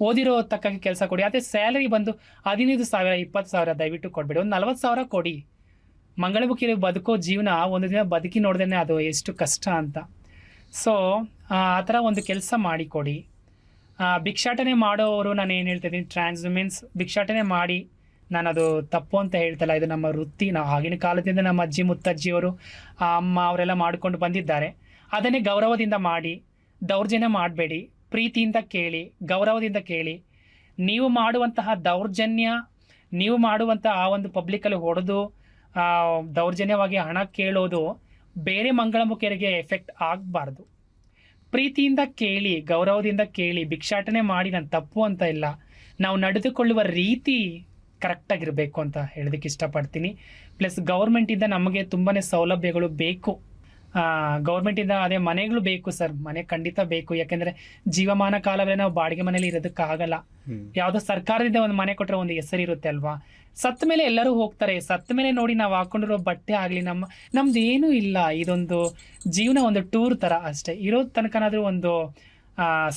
ಓದಿರೋ ತಕ್ಕಾಗಿ ಕೆಲಸ ಕೊಡಿ. ಅದೇ ಸ್ಯಾಲರಿ ಬಂದು 15,000 20,000 ದಯವಿಟ್ಟು ಕೊಡಬೇಡಿ, ಒಂದು 40,000 ಕೊಡಿ. ಮಂಗಳಮುಖಿಯರಿಗೆ ಬದುಕೋ ಜೀವನ ಒಂದು ದಿನ ಬದುಕಿ ನೋಡ್ದೇನೆ ಅದು ಎಷ್ಟು ಕಷ್ಟ ಅಂತ. ಸೊ ಆ ಥರ ಒಂದು ಕೆಲಸ ಮಾಡಿಕೊಡಿ. ಭಿಕ್ಷಾಟನೆ ಮಾಡೋರು, ನಾನು ಏನು ಹೇಳ್ತಾ ಇದ್ದೀನಿ, ಟ್ರಾನ್ಸ್ ವುಮೆನ್ಸ್ ಭಿಕ್ಷಾಟನೆ ಮಾಡಿ, ನಾನು ಅದು ತಪ್ಪು ಅಂತ ಹೇಳ್ತಲ್ಲ, ಇದು ನಮ್ಮ ವೃತ್ತಿ. ನಾವು ಆಗಿನ ಕಾಲದಿಂದ ನಮ್ಮ ಅಜ್ಜಿ ಮುತ್ತಜ್ಜಿಯವರು, ಅಮ್ಮ ಅವರೆಲ್ಲ ಮಾಡಿಕೊಂಡು ಬಂದಿದ್ದಾರೆ. ಅದನ್ನೇ ಗೌರವದಿಂದ ಮಾಡಿ, ದೌರ್ಜನ್ಯ ಮಾಡಬೇಡಿ. ಪ್ರೀತಿಯಿಂದ ಕೇಳಿ, ಗೌರವದಿಂದ ಕೇಳಿ. ನೀವು ಮಾಡುವಂತಹ ದೌರ್ಜನ್ಯ, ನೀವು ಮಾಡುವಂತಹ ಆ ಒಂದು ಪಬ್ಲಿಕಲ್ಲಿ ಹೊಡೆದು ದೌರ್ಜನ್ಯವಾಗಿ ಹಣ ಕೇಳೋದು ಬೇರೆ ಮಂಗಳಮುಖಿಯರಿಗೆ ಎಫೆಕ್ಟ್ ಆಗಬಾರ್ದು. ಪ್ರೀತಿಯಿಂದ ಕೇಳಿ, ಗೌರವದಿಂದ ಕೇಳಿ, ಭಿಕ್ಷಾಟನೆ ಮಾಡಿ ನಾನು ತಪ್ಪು ಅಂತ ಇಲ್ಲ, ನಾವು ನಡೆದುಕೊಳ್ಳುವ ರೀತಿ ಕರೆಕ್ಟಾಗಿರಬೇಕು ಅಂತ ಹೇಳೋದಕ್ಕೆ ಇಷ್ಟಪಡ್ತೀನಿ. ಪ್ಲಸ್ ಗೌರ್ಮೆಂಟಿಂದ ನಮಗೆ ತುಂಬಾ ಸೌಲಭ್ಯಗಳು ಬೇಕು. ಗೌರ್ಮೆಂಟಿಂದ ಅದೇ ಮನೆಗಳು ಬೇಕು ಸರ್, ಮನೆ ಖಂಡಿತ ಬೇಕು. ಯಾಕೆಂದರೆ ಜೀವಮಾನ ಕಾಲವೇ ನಾವು ಬಾಡಿಗೆ ಮನೇಲಿ ಇರೋದಕ್ಕಾಗಲ್ಲ. ಯಾವುದೋ ಸರ್ಕಾರದಿಂದ ಒಂದು ಮನೆ ಕೊಟ್ಟರೆ ಒಂದು ಹೆಸರಿರುತ್ತೆ ಅಲ್ವಾ. ಸತ್ತ ಮೇಲೆ ಎಲ್ಲರೂ ಹೋಗ್ತಾರೆ. ಸತ್ತ ಮೇಲೆ ನೋಡಿ ನಾವು ಹಾಕೊಂಡಿರೋ ಬಟ್ಟೆ ಆಗಲಿ, ನಮ್ದು ಏನೂ ಇಲ್ಲ. ಇದೊಂದು ಜೀವನ ಒಂದು ಟೂರ್ ಥರ ಅಷ್ಟೇ. ಇರೋ ತನಕನಾದರೂ ಒಂದು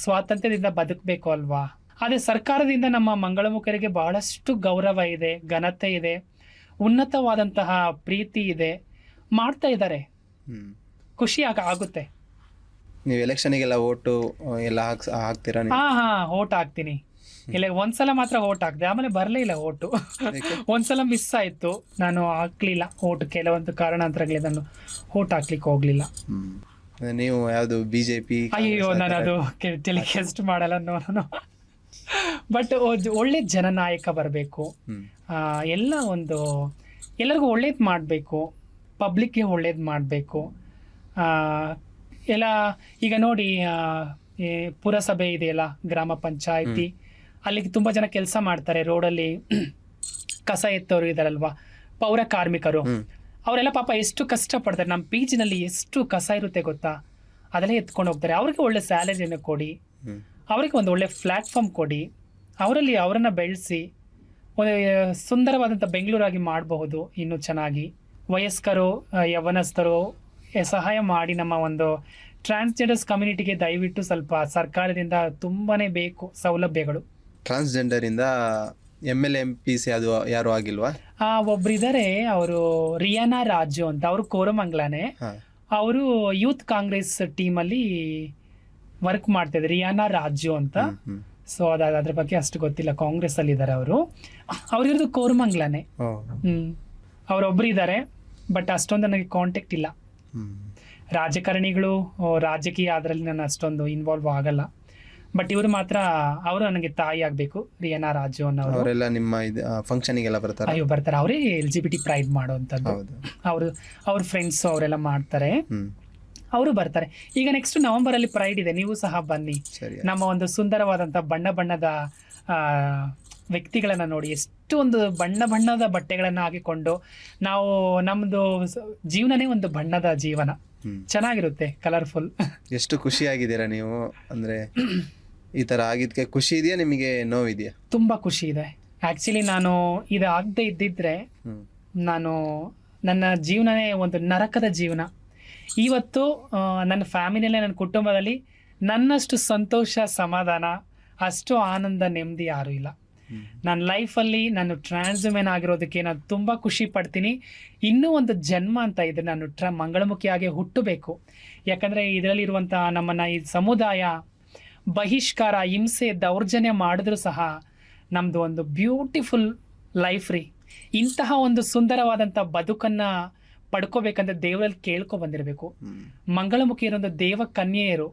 ಸ್ವಾತಂತ್ರ್ಯದಿಂದ ಬದುಕಬೇಕು ಅಲ್ವಾ. ಅದೇ ಸರ್ಕಾರದಿಂದ ನಮ್ಮ ಮಂಗಳಮುಖರಿಗೆ ಬಹಳಷ್ಟು ಗೌರವ ಇದೆ, ಘನತೆ ಇದೆ, ಉನ್ನತವಾದಂತಹ ಪ್ರೀತಿ ಇದೆ, ಮಾಡ್ತಾ ಇದ್ದಾರೆ. ಖುಷಿ ಆಗುತ್ತೆ. ನೀವು ಎಲೆಕ್ಷನಿಗೆಲ್ಲ ಓಟು ಎಲ್ಲ ಹಾಕ್ತೀರಾ? ಓಟ್ ಹಾಕ್ತೀನಿ. ಇಲ್ಲ, ಒಂದ್ಸಲ ಮಾತ್ರ ಓಟ್ ಹಾಕ್ದೆ, ಆಮೇಲೆ ಬರಲೇ ಇಲ್ಲ ಓಟು. ಒಂದ್ಸಲ ಮಿಸ್ ಆಯ್ತು, ನಾನು ಹಾಕ್ಲಿಲ್ಲ ಓಟ್. ಕೆಲವೊಂದು ಕಾರಣಾಂತರಗಳಿಂದ ನಾನು ಓಟ್ ಹಾಕ್ಲಿಕ್ಕೆ ಹೋಗ್ಲಿಲ್ಲ. ನೀವು ಯಾವುದು ಬಿಜೆಪಿ? ಅಯ್ಯೋ, ನಾನು ಅದು ಟೆಲಿಕಾಸ್ಟ್ ಮಾಡಲ್ಲ ನಾನು. ಬಟ್ ಒಳ್ಳೆ ಜನನಾಯಕ ಬರಬೇಕು. ಎಲ್ಲ ಎಲ್ಲರಿಗೂ ಒಳ್ಳೇದು ಮಾಡಬೇಕು, ಪಬ್ಲಿಕ್ಗೆ ಒಳ್ಳೇದು ಮಾಡಬೇಕು. ಎಲ್ಲ ಈಗ ನೋಡಿ, ಪುರಸಭೆ ಇದೆಯಲ್ಲ, ಗ್ರಾಮ ಪಂಚಾಯಿತಿ, ಅಲ್ಲಿಗೆ ತುಂಬ ಜನ ಕೆಲಸ ಮಾಡ್ತಾರೆ. ರೋಡಲ್ಲಿ ಕಸ ಎತ್ತೋರು ಇದಾರಲ್ವಾ, ಪೌರ ಕಾರ್ಮಿಕರು, ಅವರೆಲ್ಲ ಪಾಪ ಎಷ್ಟು ಕಷ್ಟಪಡ್ತಾರೆ. ನಮ್ಮ ಪೀಚಿನಲ್ಲಿ ಎಷ್ಟು ಕಸ ಇರುತ್ತೆ ಗೊತ್ತಾ, ಅದೆಲ್ಲ ಎತ್ಕೊಂಡು ಹೋಗ್ತಾರೆ. ಅವ್ರಿಗೆ ಒಳ್ಳೆ ಸ್ಯಾಲರಿಯನ್ನು ಕೊಡಿ, ಅವರಿಗೆ ಒಂದು ಒಳ್ಳೆ ಪ್ಲ್ಯಾಟ್ಫಾರ್ಮ್ ಕೊಡಿ, ಅವರನ್ನು ಬೆಳೆಸಿ ಒಂದು ಸುಂದರವಾದಂಥ ಬೆಂಗಳೂರಾಗಿ ಮಾಡಬಹುದು ಇನ್ನೂ ಚೆನ್ನಾಗಿ. ವಯಸ್ಕರು, ಯವನಸ್ಥರು ಸಹಾಯ ಮಾಡಿ. ನಮ್ಮ ಒಂದು ಟ್ರಾನ್ಸ್ಜೆಂಡರ್ಸ್ ಕಮ್ಯುನಿಟಿಗೆ ದಯವಿಟ್ಟು ಸ್ವಲ್ಪ ಸರ್ಕಾರದಿಂದ ತುಂಬಾ ಬೇಕು ಸೌಲಭ್ಯಗಳು. ಟ್ರಾನ್ಸ್ಜೆಂಡರಿಂದ MLA MPs ಯಾರು ಆಗಿಲ್ವಾ? ಒಬ್ರಿದ್ದಾರೆ, ಅವರು ರಿಯಾನಾ ರಾಜು ಅಂತ, ಅವರು ಕೋರಮಂಗ್ಲಾನೆ. ಅವರು ಯೂತ್ ಕಾಂಗ್ರೆಸ್ ಟೀಮಲ್ಲಿ ವರ್ಕ್ ಮಾಡ್ತಿದ್ದಾರೆ, ರಿಯಾನಾ ರಾಜು ಅಂತ. ಸೊ ಅದ್ರ ಬಗ್ಗೆ ಅಷ್ಟು ಗೊತ್ತಿಲ್ಲ. ಕಾಂಗ್ರೆಸ್ ಅಲ್ಲಿ ಇದ್ದಾರೆ ಅವರು. ಅವ್ರಿರೋದು ಕೋರಮಂಗ್ಲಾನೆ. ಅವರೊಬ್ರು ಇದ್ದಾರೆ, ಬಟ್ ಅಷ್ಟೊಂದು ನನಗೆ ಕಾಂಟ್ಯಾಕ್ಟ್ ಇಲ್ಲ. ರಾಜಕಾರಣಿಗಳು, ರಾಜಕೀಯ ಅದರಲ್ಲಿ ನಾನು ಅಷ್ಟೊಂದು ಇನ್ವಾಲ್ವ್ ಆಗಲ್ಲ. ಬಟ್ ಇವರು ಮಾತ್ರ, ಅವರು ನನಗೆ ತಾಯಿ ಆಗಬೇಕು, ರಿಯಾನಾ ರಾಜು ಅನ್ನೋರು. ಅವರೆಲ್ಲ ನಿಮ್ಮ ಫಂಕ್ಷನಿಗೆಲ್ಲ ಬರ್ತಾರೆ? ಅಯ್ಯೋ ಬರ್ತಾರೆ, ಅವರೇ LGBT ಪ್ರೈಡ್ ಮಾಡೋವಂಥದ್ದು. ಅವ್ರ ಫ್ರೆಂಡ್ಸ್ ಅವರೆಲ್ಲ ಮಾಡ್ತಾರೆ, ಅವರು ಬರ್ತಾರೆ. ಈಗ ನೆಕ್ಸ್ಟ್ ನವೆಂಬರಲ್ಲಿ ಪ್ರೈಡ್ ಇದೆ, ನೀವು ಸಹ ಬನ್ನಿ. ನಮ್ಮ ಒಂದು ಸುಂದರವಾದಂಥ ಬಣ್ಣ ಬಣ್ಣದ ವ್ಯಕ್ತಿಗಳನ್ನ ನೋಡಿ, ಎಷ್ಟು ಒಂದು ಬಣ್ಣ ಬಣ್ಣದ ಬಟ್ಟೆಗಳನ್ನು ಹಾಕಿಕೊಂಡು ನಾವು, ನಮ್ಮದು ಜೀವನನೇ ಒಂದು ಬಣ್ಣದ ಜೀವನ, ಚೆನ್ನಾಗಿರುತ್ತೆ, ಕಲರ್ಫುಲ್. ಎಷ್ಟು ಖುಷಿಯಾಗಿದ್ದೀರಾ ನೀವು? ಅಂದರೆ ಈ ಥರ ಆಗಿದ್ದಕ್ಕೆ ಖುಷಿ ಇದೆಯಾ, ನಿಮಗೆ ನೋವಿದೆಯಾ? ತುಂಬ ಖುಷಿ ಇದೆ. ಆ್ಯಕ್ಚುಲಿ ನಾನು ಇದು ಆಗದೆ ಇದ್ದಿದ್ರೆ ನನ್ನ ಜೀವನನೇ ಒಂದು ನರಕದ ಜೀವನ. ಇವತ್ತು ನನ್ನ ಫ್ಯಾಮಿಲಿಯಲ್ಲೇ, ನನ್ನ ಕುಟುಂಬದಲ್ಲಿ ನನ್ನಷ್ಟು ಸಂತೋಷ, ಸಮಾಧಾನ, ಅಷ್ಟು ಆನಂದ, ನೆಮ್ಮದಿ ಯಾರೂ ಇಲ್ಲ. ನನ್ನ ಲೈಫಲ್ಲಿ ನಾನು ಟ್ರಾನ್ಸ್ವುಮೆನ್ ಆಗಿರೋದಕ್ಕೆ ನಾನು ತುಂಬ ಖುಷಿ ಪಡ್ತೀನಿ. ಇನ್ನೂ ಒಂದು ಜನ್ಮ ಅಂತ ಇದೆ, ನಾನು ಮಂಗಳಮುಖಿಯಾಗಿ ಹುಟ್ಟಬೇಕು. ಯಾಕಂದರೆ ಇದರಲ್ಲಿರುವಂಥ ನಮ್ಮನ್ನು ಈ ಸಮುದಾಯ ಬಹಿಷ್ಕಾರ, ಹಿಂಸೆ, ದೌರ್ಜನ್ಯ ಮಾಡಿದ್ರೂ ಸಹ ನಮ್ಮದು ಒಂದು ಬ್ಯೂಟಿಫುಲ್ ಲೈಫ್ ರೀ. ಇಂತಹ ಒಂದು ಸುಂದರವಾದಂಥ ಬದುಕನ್ನು ಪಡ್ಕೋಬೇಕಂದ್ರೆ ದೇವರಲ್ಲಿ ಕೇಳ್ಕೊ ಬಂದಿರಬೇಕು. ಮಂಗಳಮುಖಿಯರು ಒಂದು ದೇವ ಕನ್ಯೆಯರು.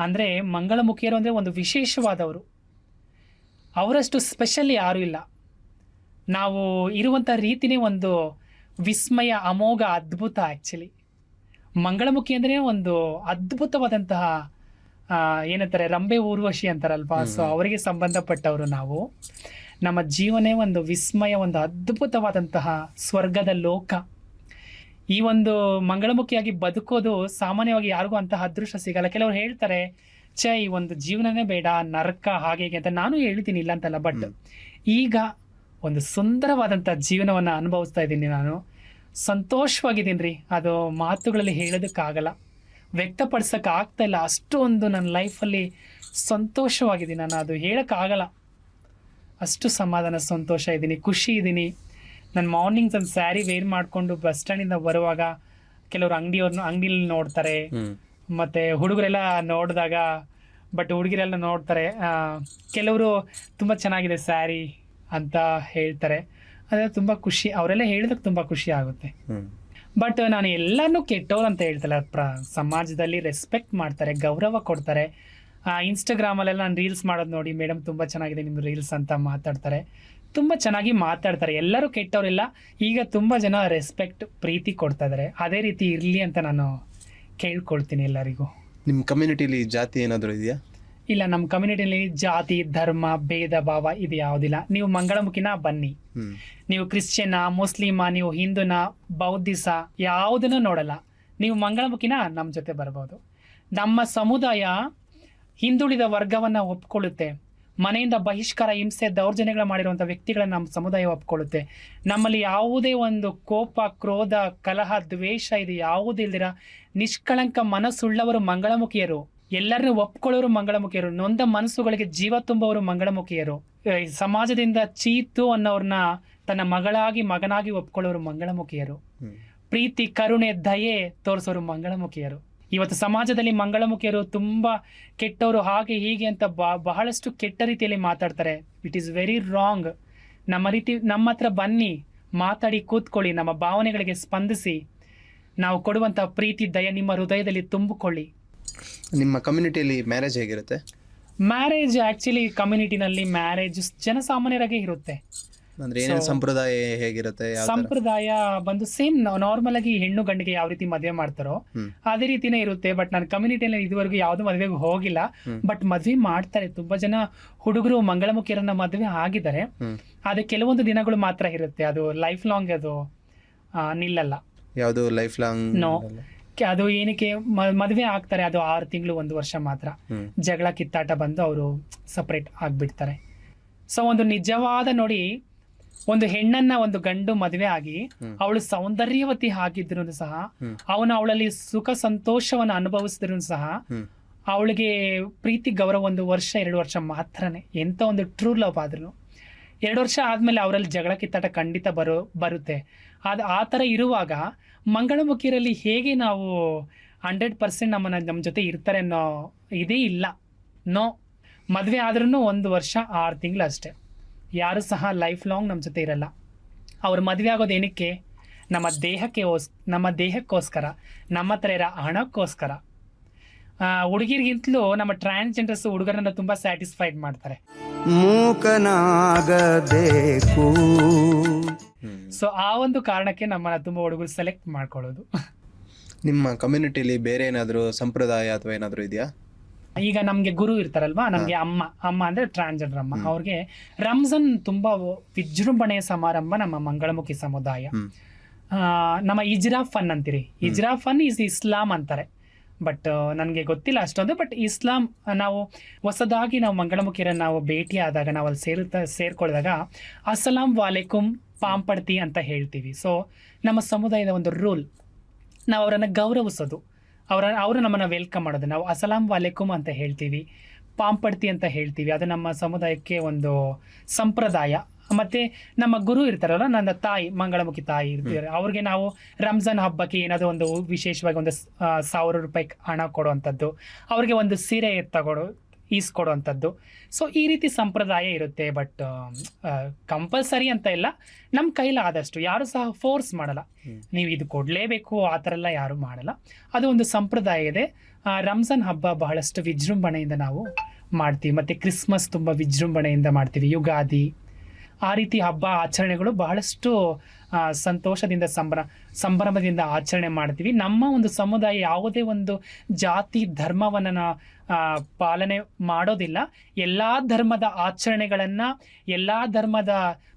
ಅಂದರೆ ಮಂಗಳಮುಖಿಯರು ಅಂದರೆ ಒಂದು ವಿಶೇಷವಾದವರು, ಅವರಷ್ಟು ಸ್ಪೆಷಲ್ ಯಾರೂ ಇಲ್ಲ. ನಾವು ಇರುವಂಥ ರೀತಿನೇ ಒಂದು ವಿಸ್ಮಯ, ಅಮೋಘ, ಅದ್ಭುತ. ಆ್ಯಕ್ಚುಲಿ ಮಂಗಳಮುಖಿ ಅಂದರೆ ಒಂದು ಅದ್ಭುತವಾದಂತಹ ಏನಂತಾರೆ, ರಂಬೆ ಊರ್ವಶಿ ಅಂತಾರಲ್ವಾ, ಸೊ ಅವರಿಗೆ ಸಂಬಂಧಪಟ್ಟವರು ನಾವು. ನಮ್ಮ ಜೀವನೇ ಒಂದು ವಿಸ್ಮಯ, ಒಂದು ಅದ್ಭುತವಾದಂತಹ ಸ್ವರ್ಗದ ಲೋಕ. ಈ ಒಂದು ಮಂಗಳಮುಖಿಯಾಗಿ ಬದುಕೋದು ಸಾಮಾನ್ಯವಾಗಿ ಯಾರಿಗೂ ಅಂತಹ ಅದೃಷ್ಟ ಸಿಗಲ್ಲ. ಕೆಲವರು ಹೇಳ್ತಾರೆ, ಈ ಒಂದು ಜೀವನನೇ ಬೇಡ, ನರಕ ಹಾಗೆ ಹೀಗೆ ಅಂತ. ನಾನು ಹೇಳ್ತೀನಿ, ಇಲ್ಲ ಅಂತಲ್ಲ. ಬಟ್ ಈಗ ಒಂದು ಸುಂದರವಾದಂಥ ಜೀವನವನ್ನು ಅನುಭವಿಸ್ತಾ ಇದ್ದೀನಿ, ನಾನು ಸಂತೋಷವಾಗಿದ್ದೀನಿ ರೀ. ಅದು ಮಾತುಗಳಲ್ಲಿ ಹೇಳೋದಕ್ಕಾಗಲ್ಲ, ವ್ಯಕ್ತಪಡಿಸೋಕ್ಕಾಗ್ತಾ ಇಲ್ಲ. ಅಷ್ಟೊಂದು ನನ್ನ ಲೈಫಲ್ಲಿ ಸಂತೋಷವಾಗಿದ್ದೀನಿ ನಾನು, ಅದು ಹೇಳೋಕ್ಕಾಗಲ್ಲ. ಅಷ್ಟು ಸಮಾಧಾನ, ಸಂತೋಷ ಇದ್ದೀನಿ, ಖುಷಿ ಇದ್ದೀನಿ. ನಾನು ಮಾರ್ನಿಂಗ್ಸ್ ಒಂದು ಸ್ಯಾರಿ ವೇರ್ ಮಾಡಿಕೊಂಡು ಬಸ್ ಸ್ಟ್ಯಾಂಡಿಂದ ಬರುವಾಗ ಕೆಲವರು ಅಂಗಡಿಯಲ್ಲಿ ನೋಡ್ತಾರೆ, ಮತ್ತು ಹುಡುಗರೆಲ್ಲ ನೋಡಿದಾಗ, ಬಟ್ ಹುಡುಗಿರೆಲ್ಲ ನೋಡ್ತಾರೆ. ಕೆಲವರು ತುಂಬ ಚೆನ್ನಾಗಿದೆ ಸ್ಯಾರಿ ಅಂತ ಹೇಳ್ತಾರೆ. ಅದೇ ತುಂಬ ಖುಷಿ, ಅವರೆಲ್ಲ ಹೇಳಿದಕ್ಕೆ ತುಂಬ ಖುಷಿ ಆಗುತ್ತೆ. ಬಟ್ ನಾನು ಎಲ್ಲನೂ ಕೆಟ್ಟವ್ರು ಅಂತ ಹೇಳ್ತಲ್ಲ, ಸಮಾಜದಲ್ಲಿ ರೆಸ್ಪೆಕ್ಟ್ ಮಾಡ್ತಾರೆ, ಗೌರವ ಕೊಡ್ತಾರೆ. ಇನ್ಸ್ಟಾಗ್ರಾಮಲ್ಲೆಲ್ಲ ನಾನು ರೀಲ್ಸ್ ಮಾಡೋದು ನೋಡಿ, ಮೇಡಮ್ ತುಂಬ ಚೆನ್ನಾಗಿದೆ ನಿಮ್ಮ ರೀಲ್ಸ್ ಅಂತ ಮಾತಾಡ್ತಾರೆ. ತುಂಬ ಚೆನ್ನಾಗಿ ಮಾತಾಡ್ತಾರೆ. ಎಲ್ಲರೂ ಕೆಟ್ಟವರಿಲ್ಲ, ಈಗ ತುಂಬ ಜನ ರೆಸ್ಪೆಕ್ಟ್ ಪ್ರೀತಿ ಕೊಡ್ತಾ ಇದ್ದಾರೆ. ಅದೇ ರೀತಿ ಇರಲಿ ಅಂತ ನಾನು ಕೇಳ್ಕೊಳ್ತೀನಿ ಎಲ್ಲರಿಗೂ. ನಿಮ್ಮ ಕಮ್ಯುನಿಟಿಲಿ ಜಾತಿ ಏನಾದರೂ ಇದೆಯಾ? ಇಲ್ಲ, ನಮ್ಮ ಕಮ್ಯುನಿಟಿಯಲ್ಲಿ ಜಾತಿ ಧರ್ಮ ಭೇದ ಭಾವ ಇದು ಯಾವುದಿಲ್ಲ. ನೀವು ಮಂಗಳಮುಖಿನ ಬನ್ನಿ, ನೀವು ಕ್ರಿಶ್ಚಿಯನ್ನ ಮುಸ್ಲಿಮ ನೀವು ಹಿಂದೂನ ಬೌದ್ಧಿಸ ಯಾವುದನ್ನು ನೋಡಲ್ಲ, ನೀವು ಮಂಗಳಮುಖಿನ ನಮ್ಮ ಜೊತೆ ಬರ್ಬೋದು. ನಮ್ಮ ಸಮುದಾಯ ಹಿಂದುಳಿದ ವರ್ಗವನ್ನು ಒಪ್ಕೊಳ್ಳುತ್ತೆ. ಮನೆಯಿಂದ ಬಹಿಷ್ಕಾರ ಹಿಂಸೆ ದೌರ್ಜನ್ಯಗಳ ಮಾಡಿರುವಂಥ ವ್ಯಕ್ತಿಗಳನ್ನ ನಮ್ಮ ಸಮುದಾಯ ಒಪ್ಕೊಳ್ಳುತ್ತೆ. ನಮ್ಮಲ್ಲಿ ಯಾವುದೇ ಒಂದು ಕೋಪ ಕ್ರೋಧ ಕಲಹ ದ್ವೇಷ ಇದು ಯಾವುದೇ ಇಲ್ದಿರ ನಿಷ್ಕಳಂಕ ಮನಸ್ಸುಳ್ಳವರು ಮಂಗಳಮುಖಿಯರು. ಎಲ್ಲರನ್ನೂ ಒಪ್ಕೊಳ್ಳೋರು ಮಂಗಳಮುಖಿಯರು. ನೊಂದ ಮನಸ್ಸುಗಳಿಗೆ ಜೀವ ತುಂಬುವವರು ಮಂಗಳಮುಖಿಯರು. ಸಮಾಜದಿಂದ ಚೀತು ಅನ್ನೋರ್ನ ತನ್ನ ಮಗನಾಗಿ ಒಪ್ಕೊಳ್ಳೋರು ಮಂಗಳಮುಖಿಯರು. ಪ್ರೀತಿ ಕರುಣೆ ದಯೆ ತೋರಿಸೋರು ಮಂಗಳಮುಖಿಯರು. ಇವತ್ತು ಸಮಾಜದಲ್ಲಿ ಮಂಗಳಮುಖಿಯರು ತುಂಬಾ ಕೆಟ್ಟವರು ಹಾಗೆ ಹೀಗೆ ಅಂತ ಬಹಳಷ್ಟು ಕೆಟ್ಟ ರೀತಿಯಲ್ಲಿ ಮಾತಾಡ್ತಾರೆ. It is very wrong. ನಮ್ಮ ಹತ್ರ ಬನ್ನಿ, ಮಾತಾಡಿ ಕೂತ್ಕೊಳ್ಳಿ, ನಮ್ಮ ಭಾವನೆಗಳಿಗೆ ಸ್ಪಂದಿಸಿ, ನಾವು ಕೊಡುವಂಥ ಪ್ರೀತಿ ದಯೆ ನಿಮ್ಮ ಹೃದಯದಲ್ಲಿ ತುಂಬಿಕೊಳ್ಳಿ. ನಿಮ್ಮ ಕಮ್ಯುನಿಟಿಯಲ್ಲಿ ಮ್ಯಾರೇಜ್ ಹೇಗಿರುತ್ತೆ? ಮ್ಯಾರೇಜ್ ಆಕ್ಚುಲಿ ಕಮ್ಯುನಿಟಿನಲ್ಲಿ ಮ್ಯಾರೇಜ್ ಜನಸಾಮಾನ್ಯರಾಗೆ ಇರುತ್ತೆ. ಅಂದ್ರೆ ಏನೇನು ಸಂಪ್ರದಾಯ ಹೇಗಿರುತ್ತೆ? ಸಂಪ್ರದಾಯ ಬಂದು ಸೇಮ್ ನಾರ್ಮಲ್ ಆಗಿ ಹೆಣ್ಣು ಗಂಡಿಗೆ ಯಾವ ರೀತಿ ಮದುವೆ ಮಾಡ್ತಾರೋ ಅದೇ ರೀತಿನೇ ಇರುತ್ತೆ. ಬಟ್ ನಾನು ಕಮ್ಯುನಿಟಿಯಲ್ಲಿ ಇದುವರೆಗೂ ಯಾವ್ದು ಮದುವೆಗೆ ಹೋಗಿಲ್ಲ, ಬಟ್ ಮದ್ವೆ ಮಾಡ್ತಾರೆ. ತುಂಬಾ ಜನ ಹುಡುಗರು ಮಂಗಳಮುಖಿಯರನ್ನ ಮದುವೆ ಆಗಿದ್ದಾರೆ. ಅದು ಕೆಲವೊಂದು ದಿನಗಳು ಮಾತ್ರ ಇರುತ್ತೆ, ಅದು ಲೈಫ್ ಲಾಂಗ್ ಅದು ನಿಲ್ಲಲ್ಲ. ಯಾವುದು ಲೈಫ್ ಲಾಂಗ್? ನೋ, ಅದು ಏನಕ್ಕೆ ಮದುವೆ ಆಗ್ತಾರೆ, ಅದು 6 ತಿಂಗಳು 1 ವರ್ಷ ಮಾತ್ರ. ಜಗಳ ಕಿತ್ತಾಟ ಬಂದು ಅವರು ಸಪರೇಟ್ ಆಗ್ಬಿಡ್ತಾರೆ. ಸೊ ಒಂದು ನಿಜವಾದ ನೋಡಿ, ಒಂದು ಹೆಣ್ಣನ್ನ ಒಂದು ಗಂಡು ಮದುವೆ ಆಗಿ ಅವಳು ಸೌಂದರ್ಯವತಿ ಆಗಿದ್ರು ಸಹ, ಅವಳಲ್ಲಿ ಸುಖ ಸಂತೋಷವನ್ನು ಅನುಭವಿಸಿದ್ರು ಸಹ ಅವಳಿಗೆ ಪ್ರೀತಿ ಗೌರವ 1 ವರ್ಷ 2 ವರ್ಷ ಮಾತ್ರನೇ. ಎಂತ ಒಂದು ಟ್ರೂ ಲವ್ ಆದ್ರೂ 2 ವರ್ಷ ಆದ್ಮೇಲೆ ಅವರಲ್ಲಿ ಜಗಳ ಕಿತ್ತಾಟ ಖಂಡಿತ ಬರುತ್ತೆ. ಆ ಥರ ಇರುವಾಗ ಮಂಗಳಮುಖಿಯರಲ್ಲಿ ಹೇಗೆ ನಾವು 100% ನಮ್ಮ ಜೊತೆ ಇರ್ತಾರೆ ಅನ್ನೋ ಇದೇ ಇಲ್ಲ. ನೋ, ಮದುವೆ ಆದ್ರೂ 1 ವರ್ಷ 6 ತಿಂಗಳು ಅಷ್ಟೇ. ಯಾರು ಸಹ ಲೈಫ್ ಲಾಂಗ್ ನಮ್ಮ ಜೊತೆ ಇರಲ್ಲ. ಅವ್ರು ಮದುವೆ ಆಗೋದು ಏನಕ್ಕೆ? ನಮ್ಮ ದೇಹಕ್ಕೋಸ್ಕರ, ನಮ್ಮ ಹತ್ರ ಇರೋ ಹಣಕ್ಕೋಸ್ಕರ. ಹುಡುಗಿರಿಗಿಂತಲೂ ನಮ್ಮ ಟ್ರಾನ್ಸ್ಜೆಂಡರ್ಸ್ ಹುಡುಗರನ್ನ ತುಂಬಾ ಸ್ಯಾಟಿಸ್ಫೈಡ್ ಮಾಡ್ತಾರೆ. ಮೂಕನಾಗಬೇಕು. ಸೊ ಆ ಒಂದು ಕಾರಣಕ್ಕೆ ನಮ್ಮನ್ನ ತುಂಬಾ ಹುಡುಗರು ಸೆಲೆಕ್ಟ್ ಮಾಡ್ಕೊಳ್ಳೋದು. ನಿಮ್ಮ ಕಮ್ಯುನಿಟಿಲಿ ಬೇರೆ ಏನಾದರೂ ಸಂಪ್ರದಾಯ ಅಥವಾ ಏನಾದರೂ ಇದೆಯಾ? ಈಗ ನಮ್ಗೆ ಗುರು ಇರ್ತಾರಲ್ವಾ, ನಮ್ಗೆ ಅಮ್ಮ ಅಂದ್ರೆ ಟ್ರಾನ್ಸ್ಜೆಂಡರ್ ಅಮ್ಮ, ಅವ್ರಿಗೆ ರಂಜಾನ್ ತುಂಬಾ ವಿಜೃಂಭಣೆಯ ಸಮಾರಂಭ ನಮ್ಮ ಮಂಗಳಮುಖಿ ಸಮುದಾಯ. ನಮ್ಮ ಇಜ್ರಾ ಫನ್ ಅಂತೀರಿ, ಇಜ್ರಾ ಫನ್ ಈಸ್ ಇಸ್ಲಾಂ ಅಂತಾರೆ. ಬಟ್ ನನಗೆ ಗೊತ್ತಿಲ್ಲ ಅಷ್ಟೊಂದು. ಬಟ್ ಇಸ್ಲಾಂ ನಾವು ಹೊಸದಾಗಿ ನಾವು ಮಂಗಳಮುಖಿಯರನ್ನ ನಾವು ಭೇಟಿ ಆದಾಗ, ನಾವು ಅಲ್ಲಿ ಸೇರ್ಕೊಳ್ಳಿದಾಗ ಅಸ್ಸಲಾಂ ವಾಲೇಕುಂ ಪಾಂಪಡ್ತಿ ಅಂತ ಹೇಳ್ತೀವಿ. ಸೊ ನಮ್ಮ ಸಮುದಾಯದ ಒಂದು ರೂಲ್, ನಾವು ಅವರನ್ನು ಗೌರವಿಸೋದು, ಅವರು ನಮ್ಮನ್ನು ವೆಲ್ಕಮ್ ಮಾಡೋದು. ನಾವು ಅಸಲಾಂ ವಾಲೇಕುಂ ಅಂತ ಹೇಳ್ತೀವಿ, ಪಾಂಪಡ್ತಿ ಅಂತ ಹೇಳ್ತೀವಿ. ಅದು ನಮ್ಮ ಸಮುದಾಯಕ್ಕೆ ಒಂದು ಸಂಪ್ರದಾಯ. ಮತ್ತೆ ನಮ್ಮ ಗುರು ಇರ್ತಾರಲ್ಲ, ನನ್ನ ತಾಯಿ ಮಂಗಳಮುಖಿ ತಾಯಿ ಇರ್ತಾರೆ, ಅವ್ರಿಗೆ ನಾವು ರಂಜಾನ್ ಹಬ್ಬಕ್ಕೆ ಏನಾದರೂ ಒಂದು ವಿಶೇಷವಾಗಿ ಒಂದು 1000 ರೂಪಾಯಿ ಹಣ ಕೊಡುವಂಥದ್ದು, ಅವ್ರಿಗೆ ಒಂದು ಸೀರೆ ಈಸ್ಕೊಡುವಂಥದ್ದು. ಸೊ ಈ ರೀತಿ ಸಂಪ್ರದಾಯ ಇರುತ್ತೆ. ಬಟ್ ಕಂಪಲ್ಸರಿ ಅಂತ ಇಲ್ಲ, ನಮ್ಮ ಕೈಲಿ ಆದಷ್ಟು ಯಾರು ಸಹ ಫೋರ್ಸ್ ಮಾಡಲ್ಲ, ನೀವು ಇದು ಕೊಡಲೇಬೇಕು ಆ ಥರ ಎಲ್ಲ ಯಾರು ಮಾಡಲ್ಲ. ಅದು ಒಂದು ಸಂಪ್ರದಾಯ ಇದೆ. ರಂಜಾನ್ ಹಬ್ಬ ಬಹಳಷ್ಟು ವಿಜೃಂಭಣೆಯಿಂದ ನಾವು ಮಾಡ್ತೀವಿ. ಮತ್ತು ಕ್ರಿಸ್ಮಸ್ ತುಂಬ ವಿಜೃಂಭಣೆಯಿಂದ ಮಾಡ್ತೀವಿ, ಯುಗಾದಿ, ಆ ರೀತಿ ಹಬ್ಬ ಆಚರಣೆಗಳು ಬಹಳಷ್ಟು ಸಂತೋಷದಿಂದ ಸಂಭ್ರಮದಿಂದ ಆಚರಣೆ ಮಾಡ್ತೀವಿ. ನಮ್ಮ ಒಂದು ಸಮುದಾಯ ಯಾವುದೇ ಒಂದು ಜಾತಿ ಧರ್ಮವನ್ನು ಪಾಲನೆ ಮಾಡೋದಿಲ್ಲ. ಎಲ್ಲ ಧರ್ಮದ ಆಚರಣೆಗಳನ್ನು, ಎಲ್ಲ ಧರ್ಮದ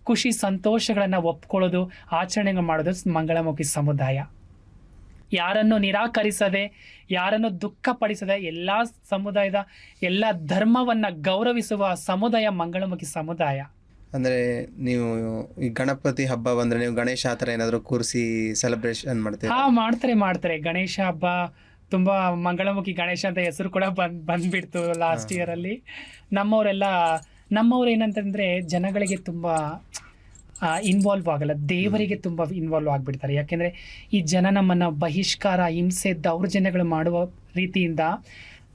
ಖುಷಿ ಸಂತೋಷಗಳನ್ನು ಒಪ್ಕೊಳ್ಳೋದು, ಆಚರಣೆಗಳು ಮಾಡೋದು ಮಂಗಳಮುಖಿ ಸಮುದಾಯ. ಯಾರನ್ನು ನಿರಾಕರಿಸದೆ, ಯಾರನ್ನು ದುಃಖಪಡಿಸದೆ, ಎಲ್ಲ ಸಮುದಾಯದ ಎಲ್ಲ ಧರ್ಮವನ್ನು ಗೌರವಿಸುವ ಸಮುದಾಯ ಮಂಗಳಮುಖಿ ಸಮುದಾಯ. ಅಂದರೆ ನೀವು ಈ ಗಣಪತಿ ಹಬ್ಬ ಬಂದರೆ ನೀವು ಗಣೇಶ ಆ ಥರ ಏನಾದರೂ ಕೂರಿಸಿ ಸೆಲೆಬ್ರೇಷನ್ ಮಾಡ್ತೀರಾ? ಮಾಡ್ತಾರೆ. ಗಣೇಶ ಹಬ್ಬ ತುಂಬ ಮಂಗಳಮುಖಿ ಗಣೇಶ ಅಂತ ಹೆಸರು ಕೂಡ ಬಂದ್ಬಿಡ್ತು ಲಾಸ್ಟ್ ಇಯರಲ್ಲಿ. ನಮ್ಮವ್ರು ಏನಂತಂದರೆ ಜನಗಳಿಗೆ ತುಂಬ ಇನ್ವಾಲ್ವ್ ಆಗಲ್ಲ, ದೇವರಿಗೆ ತುಂಬ ಇನ್ವಾಲ್ವ್ ಆಗಿಬಿಡ್ತಾರೆ. ಯಾಕೆಂದರೆ ಈ ಜನ ನಮ್ಮನ್ನು ಬಹಿಷ್ಕಾರ ಹಿಂಸೆ ದೌರ್ಜನ್ಯಗಳು ಮಾಡುವ ರೀತಿಯಿಂದ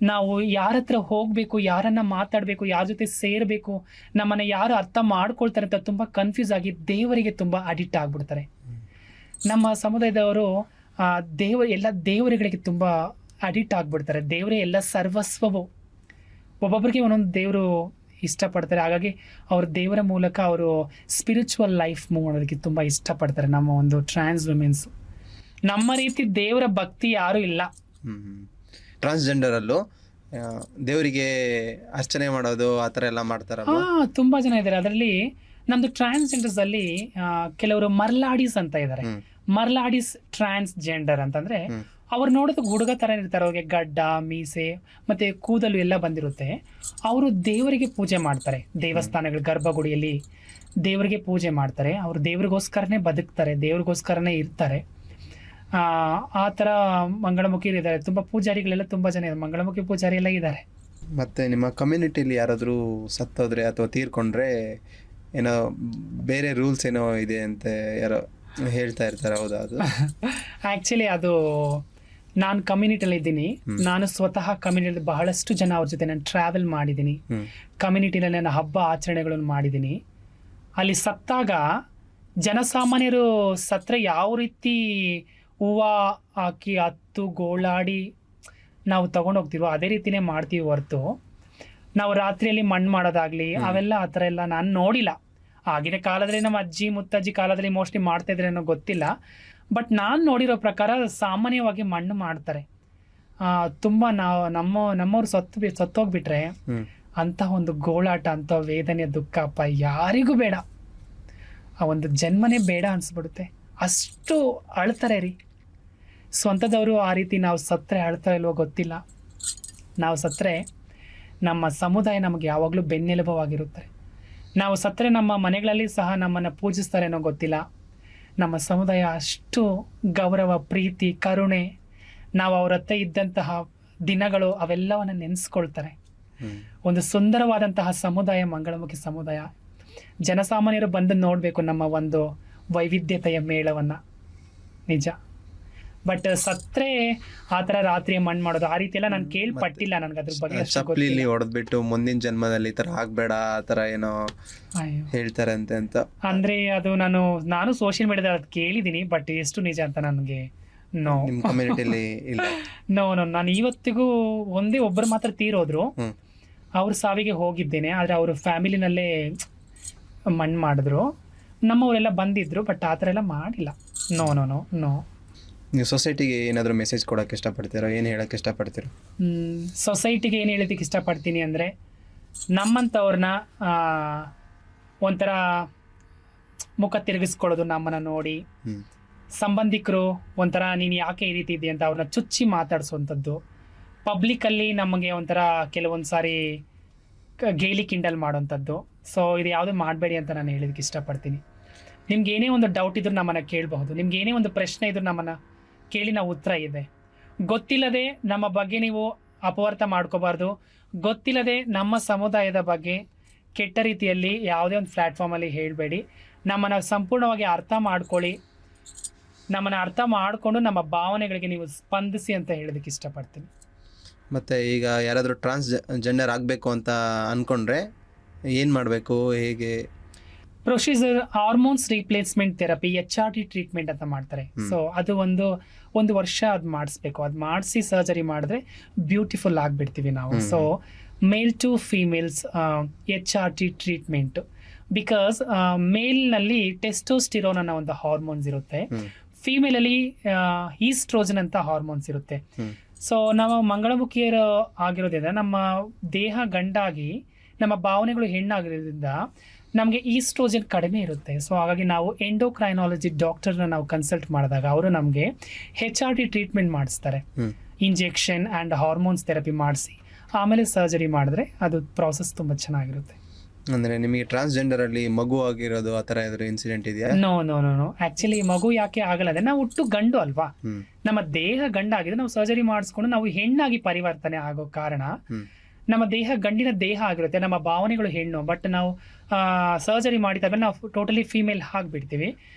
ನಾವು ಯಾರ ಹತ್ರ ಹೋಗಬೇಕು, ಯಾರನ್ನ ಮಾತಾಡಬೇಕು, ಯಾರ ಜೊತೆ ಸೇರಬೇಕು, ನಮ್ಮನ್ನು ಯಾರು ಅರ್ಥ ಮಾಡ್ಕೊಳ್ತಾರೆ ಅಂತ ತುಂಬ ಕನ್ಫ್ಯೂಸ್ ಆಗಿ ದೇವರಿಗೆ ತುಂಬ ಅಡಿಕ್ಟ್ ಆಗಿಬಿಡ್ತಾರೆ. ನಮ್ಮ ಸಮುದಾಯದವರು ಎಲ್ಲ ದೇವರುಗಳಿಗೆ ತುಂಬ ಅಡಿಕ್ಟ್ ಆಗಿಬಿಡ್ತಾರೆ. ದೇವರೇ ಎಲ್ಲ ಸರ್ವಸ್ವವು. ಒಬ್ಬೊಬ್ಬರಿಗೆ ಒಂದೊಂದು ದೇವರು ಇಷ್ಟಪಡ್ತಾರೆ. ಹಾಗಾಗಿ ಅವರು ದೇವರ ಮೂಲಕ ಅವರು ಸ್ಪಿರಿಚುವಲ್ ಲೈಫ್ ಮೂವ್ ಮಾಡೋದಕ್ಕೆ ತುಂಬ ಇಷ್ಟಪಡ್ತಾರೆ ನಮ್ಮ ಒಂದು ಟ್ರಾನ್ಸ್ ವುಮೆನ್ಸ್. ನಮ್ಮ ರೀತಿ ದೇವರ ಭಕ್ತಿ ಯಾರೂ ಇಲ್ಲ. ಟ್ರಾನ್ಸ್ಜೆಂಡರಲ್ಲೂ ದೇವರಿಗೆ ಅರ್ಚನೆ ಮಾಡೋದು ಆ ಥರ ಎಲ್ಲ ಮಾಡ್ತಾರಲ್ಲ? ತುಂಬ ಜನ ಇದ್ದಾರೆ. ಅದರಲ್ಲಿ ನಮ್ಮದು ಟ್ರಾನ್ಸ್ಜೆಂಡರ್ಸಲ್ಲಿ ಕೆಲವರು ಮರ್ಲಾಡೀಸ್ ಅಂತ ಇದ್ದಾರೆ. ಮರ್ಲಾಡೀಸ್ ಟ್ರಾನ್ಸ್ಜೆಂಡರ್ ಅಂತಂದರೆ ಅವ್ರು ನೋಡೋದಕ್ಕೆ ಹುಡುಗ ಥರ ಇರ್ತಾರೆ. ಅವ್ರಿಗೆ ಗಡ್ಡ, ಮೀಸೆ ಮತ್ತು ಕೂದಲು ಎಲ್ಲ ಬಂದಿರುತ್ತೆ. ಅವರು ದೇವರಿಗೆ ಪೂಜೆ ಮಾಡ್ತಾರೆ. ದೇವಸ್ಥಾನಗಳ ಗರ್ಭಗುಡಿಯಲ್ಲಿ ದೇವರಿಗೆ ಪೂಜೆ ಮಾಡ್ತಾರೆ. ಅವರು ದೇವ್ರಿಗೋಸ್ಕರನೇ ಬದುಕ್ತಾರೆ, ದೇವ್ರಿಗೋಸ್ಕರನೇ ಇರ್ತಾರೆ. ಆ ಥರ ಮಂಗಳಮುಖಿಯರು ಇದ್ದಾರೆ. ತುಂಬ ಪೂಜಾರಿಗಳೆಲ್ಲ ತುಂಬ ಜನ ಇದ್ದಾರೆ. ಮಂಗಳಮುಖಿ ಪೂಜಾರಿ ಎಲ್ಲ ಇದ್ದಾರೆ. ಮತ್ತು ನಿಮ್ಮ ಕಮ್ಯುನಿಟಿಲಿ ಯಾರಾದರೂ ಸತ್ತೋದ್ರೆ ಅಥವಾ ತೀರ್ಕೊಂಡ್ರೆ ಏನೋ ಬೇರೆ ರೂಲ್ಸ್ ಏನೋ ಇದೆ ಅಂತ ಯಾರೋ ಹೇಳ್ತಾ ಇರ್ತಾರೆ, ಹೌದಾ ಅದು? ಆ್ಯಕ್ಚುಲಿ ಅದು ನಾನು ಕಮ್ಯುನಿಟಿಯಲ್ಲಿ ಇದ್ದೀನಿ. ನಾನು ಸ್ವತಃ ಕಮ್ಯುನಿಟಿಯಲ್ಲಿ ಬಹಳಷ್ಟು ಜನ ಅವ್ರ ಜೊತೆ ನಾನು ಟ್ರಾವೆಲ್ ಮಾಡಿದ್ದೀನಿ. ಕಮ್ಯುನಿಟಿನಲ್ಲಿ ನಾನು ಹಬ್ಬ ಆಚರಣೆಗಳನ್ನು ಮಾಡಿದ್ದೀನಿ. ಅಲ್ಲಿ ಸತ್ತಾಗ ಜನಸಾಮಾನ್ಯರು ಸತ್ತರೆ ಯಾವ ರೀತಿ ಹೂವು ಹಾಕಿ ಹತ್ತು ಗೋಳಾಡಿ ನಾವು ತೊಗೊಂಡೋಗ್ತೀವೋ ಅದೇ ರೀತಿನೇ ಮಾಡ್ತೀವಿ ಹೊರತು ನಾವು ರಾತ್ರಿಯಲ್ಲಿ ಮಣ್ಣು ಮಾಡೋದಾಗಲಿ ಅವೆಲ್ಲ ಆ ಥರ ಎಲ್ಲ ನಾನು ನೋಡಿಲ್ಲ. ಆಗಿನ ಕಾಲದಲ್ಲಿ ನಮ್ಮ ಅಜ್ಜಿ ಮುತ್ತಜ್ಜಿ ಕಾಲದಲ್ಲಿ ಮೋಸ್ಟ್ಲಿ ಮಾಡ್ತಾ ಇದ್ರೆ ಅನ್ನೋ ಗೊತ್ತಿಲ್ಲ. ಬಟ್ ನಾನು ನೋಡಿರೋ ಪ್ರಕಾರ ಸಾಮಾನ್ಯವಾಗಿ ಮಣ್ಣು ಮಾಡ್ತಾರೆ. ತುಂಬ ನಮ್ಮವ್ರು ಸತ್ತೋಗ್ಬಿಟ್ರೆ ಅಂಥ ಒಂದು ಗೋಳಾಟ, ಅಂಥ ವೇದನೆ, ದುಃಖ ಯಾರಿಗೂ ಬೇಡ. ಆ ಒಂದು ಜನ್ಮನೇ ಬೇಡ ಅನಿಸ್ಬಿಡುತ್ತೆ. ಅಷ್ಟು ಅಳ್ತಾರೆ ರೀ ಸ್ವಂತದವರು. ಆ ರೀತಿ ನಾವು ಸತ್ತರೆ ಅಳ್ತಾರೆ ಇಲ್ವೋ ಗೊತ್ತಿಲ್ಲ. ನಾವು ಸತ್ತರೆ ನಮ್ಮ ಸಮುದಾಯ ನಮಗೆ ಯಾವಾಗಲೂ ಬೆನ್ನೆಲುಬವಾಗಿರುತ್ತೆ. ನಾವು ಸತ್ತರೆ ನಮ್ಮ ಮನೆಗಳಲ್ಲಿ ಸಹ ನಮ್ಮನ್ನು ಪೂಜಿಸ್ತಾರೆ ಅನ್ನೋ ಗೊತ್ತಿಲ್ಲ. ನಮ್ಮ ಸಮುದಾಯ ಅಷ್ಟು ಗೌರವ, ಪ್ರೀತಿ, ಕರುಣೆ, ನಾವು ಅವ್ರ ಹತ್ರ ಇದ್ದಂತಹ ದಿನಗಳು ಅವೆಲ್ಲವನ್ನು ನೆನೆಸ್ಕೊಳ್ತಾರೆ. ಒಂದು ಸುಂದರವಾದಂತಹ ಸಮುದಾಯ ಮಂಗಳಮುಖಿ ಸಮುದಾಯ. ಜನಸಾಮಾನ್ಯರು ಬಂದು ನೋಡಬೇಕು ನಮ್ಮ ಒಂದು ವೈವಿಧ್ಯತೆಯ ಮೇಳವನ್ನು, ನಿಜ. ಬಟ್ ಸತ್ರೆ ಆ ಥರ ರಾತ್ರಿ ಮಣ್ಣು ಮಾಡೋದು ಆ ರೀತಿ ಎಲ್ಲ ನಾನು ಕೇಳ್ಪಟ್ಟಿಲ್ಲ. ನನಗೆ ಅದ್ರ ಬಗ್ಗೆ ಚಪ್ಪಲಿಲಿ ಹೊಡೆದ್ಬಿಟ್ಟು ಮುಂದಿನ ಜನ್ಮದಲ್ಲಿ ಈ ಥರ ಆಗ್ಬೇಡ ಆ ಥರ ಏನೋ ಹೇಳ್ತಾರೆ ಅಂತ ಅಂದ್ರೆ ಅದು ನಾನು ಸೋಷಿಯಲ್ ಮೀಡಿಯಾದಲ್ಲಿ ಅದು ಕೇಳಿದ್ದೀನಿ. ಬಟ್ ಎಷ್ಟು ನಿಜ ಅಂತ ನನಗೆ ನೋ. ನಿಮ್ಮ ಕಮ್ಯುನಿಟಿಲಿ ಇಲ್ಲ? ನೋ. ನಾನು ಇವತ್ತಿಗೂ ಒಂದೇ ಒಬ್ಬರು ಮಾತ್ರ ತೀರೋದ್ರು. ಅವ್ರ ಸಾವಿಗೆ ಹೋಗಿದ್ದೇನೆ. ಆದರೆ ಅವರು ಫ್ಯಾಮಿಲಿನಲ್ಲೇ ಮಣ್ಣು ಮಾಡಿದ್ರು. ನಮ್ಮವರೆಲ್ಲ ಬಂದಿದ್ರು. ಬಟ್ ಆ ಥರ ಎಲ್ಲ ಮಾಡಿಲ್ಲ. ನೋ. ನೀವು ಸೊಸೈಟಿಗೆ ಏನಾದರೂ ಮೆಸೇಜ್ ಕೊಡೋಕ್ಕೆ ಇಷ್ಟಪಡ್ತೀರೋ? ಏನು ಹೇಳೋಕ್ಕೆ ಇಷ್ಟಪಡ್ತೀರೋ? ಸೊಸೈಟಿಗೆ ಏನು ಹೇಳೋದಕ್ಕೆ ಇಷ್ಟಪಡ್ತೀನಿ ಅಂದರೆ, ನಮ್ಮಂಥವ್ರನ್ನ ಒಂಥರ ಮುಖ ತಿರುಗಿಸ್ಕೊಳ್ಳೋದು ನಮ್ಮನ್ನು ನೋಡಿ, ಸಂಬಂಧಿಕರು ಒಂಥರ ನೀನು ಯಾಕೆ ಈ ರೀತಿ ಇದೆಯಾ ಅಂತ ಅವ್ರನ್ನ ಚುಚ್ಚಿ ಮಾತಾಡಿಸುವಂಥದ್ದು, ಪಬ್ಲಿಕ್ಕಲ್ಲಿ ನಮಗೆ ಒಂಥರ ಕೆಲವೊಂದು ಸಾರಿ ಗೇಲಿ ಕಿಂಡಲ್ ಮಾಡೋವಂಥದ್ದು. ಸೊ ಇದು ಯಾವುದೂ ಮಾಡಬೇಡಿ ಅಂತ ನಾನು ಹೇಳೋದಕ್ಕೆ ಇಷ್ಟಪಡ್ತೀನಿ. ನಿಮ್ಗೆ ಏನೇ ಒಂದು ಡೌಟ್ ಇದ್ರೂ ನಮ್ಮನ್ನು ಕೇಳಬಹುದು. ನಿಮ್ಗೆ ಏನೇ ಒಂದು ಪ್ರಶ್ನೆ ಇದ್ರೂ ನಮ್ಮನ್ನು ಕೇಳಿ, ನಾವು ಉತ್ತರ ಇದೆ. ಗೊತ್ತಿಲ್ಲದೆ ನಮ್ಮ ಬಗ್ಗೆ ನೀವು ಅಪವರ್ತ ಮಾಡ್ಕೋಬಾರ್ದು. ಗೊತ್ತಿಲ್ಲದೆ ನಮ್ಮ ಸಮುದಾಯದ ಬಗ್ಗೆ ಕೆಟ್ಟ ರೀತಿಯಲ್ಲಿ ಯಾವುದೇ ಒಂದು ಪ್ಲ್ಯಾಟ್ಫಾರ್ಮಲ್ಲಿ ಹೇಳಬೇಡಿ. ನಮ್ಮನ್ನು ಸಂಪೂರ್ಣವಾಗಿ ಅರ್ಥ ಮಾಡ್ಕೊಳ್ಳಿ. ನಮ್ಮನ್ನು ಅರ್ಥ ಮಾಡಿಕೊಂಡು ನಮ್ಮ ಭಾವನೆಗಳಿಗೆ ನೀವು ಸ್ಪಂದಿಸಿ ಅಂತ ಹೇಳೋದಕ್ಕೆ ಇಷ್ಟಪಡ್ತೀನಿ. ಮತ್ತು ಈಗ ಯಾರಾದರೂ ಟ್ರಾನ್ಸ್ಜೆಂಡರ್ ಆಗಬೇಕು ಅಂತ ಅಂದ್ಕೊಂಡ್ರೆ ಏನು ಮಾಡಬೇಕು, ಹೇಗೆ? Procedure hormones replacement therapy, HRT treatment ಅಂತ ಮಾಡ್ತಾರೆ. ಸೊ ಅದು ಒಂದು ವರ್ಷ ಅದು ಮಾಡಿಸ್ಬೇಕು. ಅದು ಮಾಡಿಸಿ ಸರ್ಜರಿ ಮಾಡಿದ್ರೆ ಬ್ಯೂಟಿಫುಲ್ ಆಗಿಬಿಡ್ತೀವಿ ನಾವು. So male to females HRT treatment. Because ಮೇಲ್ನಲ್ಲಿ ಟೆಸ್ಟೋಸ್ಟಿರೋನ್ ಅನ್ನೋ ಒಂದು ಹಾರ್ಮೋನ್ಸ್ ಇರುತ್ತೆ, ಫೀಮೇಲಲ್ಲಿ ಈಸ್ಟ್ರೋಜನ್ ಅಂತ ಹಾರ್ಮೋನ್ಸ್ ಇರುತ್ತೆ. ಸೊ ನಾವು ಮಂಗಳಮುಖಿಯರು ಆಗಿರೋದ್ರಿಂದ ನಮ್ಮ ದೇಹ ಗಂಡಾಗಿ ನಮ್ಮ ಭಾವನೆಗಳು ಹೆಣ್ಣಾಗಿರೋದ್ರಿಂದ ನಮಗೆ ಈಸ್ಟ್ರೋಜನ್ ಕಡಿಮೆ ಇರುತ್ತೆ. ಸೊ ಹಾಗಾಗಿ ನಾವು ಎಂಡೋಕ್ರೈನಾಲಜಿ ಡಾಕ್ಟರ್ನ ನಾವು ಕನ್ಸಲ್ಟ್ ಮಾಡಿದಾಗ ಅವರು ನಮಗೆ HRT ಟ್ರೀಟ್ಮೆಂಟ್ ಮಾಡಿಸ್ತಾರೆ. ಇಂಜೆಕ್ಷನ್ ಆ್ಯಂಡ್ ಹಾರ್ಮೋನ್ಸ್ ಥೆರಪಿ ಮಾಡಿಸಿ ಆಮೇಲೆ ಸರ್ಜರಿ ಮಾಡಿದ್ರೆ ಅದು ಪ್ರಾಸೆಸ್ ತುಂಬ ಚೆನ್ನಾಗಿರುತ್ತೆ. ಅಂದರೆ ನಿಮಗೆ ಟ್ರಾನ್ಸ್ಜೆಂಡರಲ್ಲಿ ಮಗು ಆಗಿರೋದು ಆ ಥರ ಯಾವ್ದಾದ್ರು ಇನ್ಸಿಡೆಂಟ್ ಇದೆಯಾ? ನೋ. ಆ್ಯಕ್ಚುಲಿ ಮಗು ಯಾಕೆ ಆಗಲ್ಲ ಅಂದರೆ ನಾವು ಹುಟ್ಟು ಗಂಡು ಅಲ್ವಾ, ನಮ್ಮ ದೇಹ ಗಂಡಾಗಿದೆ. ನಾವು ಸರ್ಜರಿ ಮಾಡಿಸ್ಕೊಂಡು ನಾವು ಹೆಣ್ಣಾಗಿ ಪರಿವರ್ತನೆ ಆಗೋ ಕಾರಣ ನಮ್ಮ ದೇಹ ಗಂಡಿನ ದೇಹ ಆಗಿರುತ್ತೆ, ನಮ್ಮ ಭಾವನೆಗಳು ಹೆಣ್ಣು. ಬಟ್ ನಾವು ಸರ್ಜರಿ ಮಾಡಿದಾಗ ನಾವು ಟೋಟಲಿ ಫೀಮೇಲ್ ಆಗಿಬಿಡ್ತೀವಿ.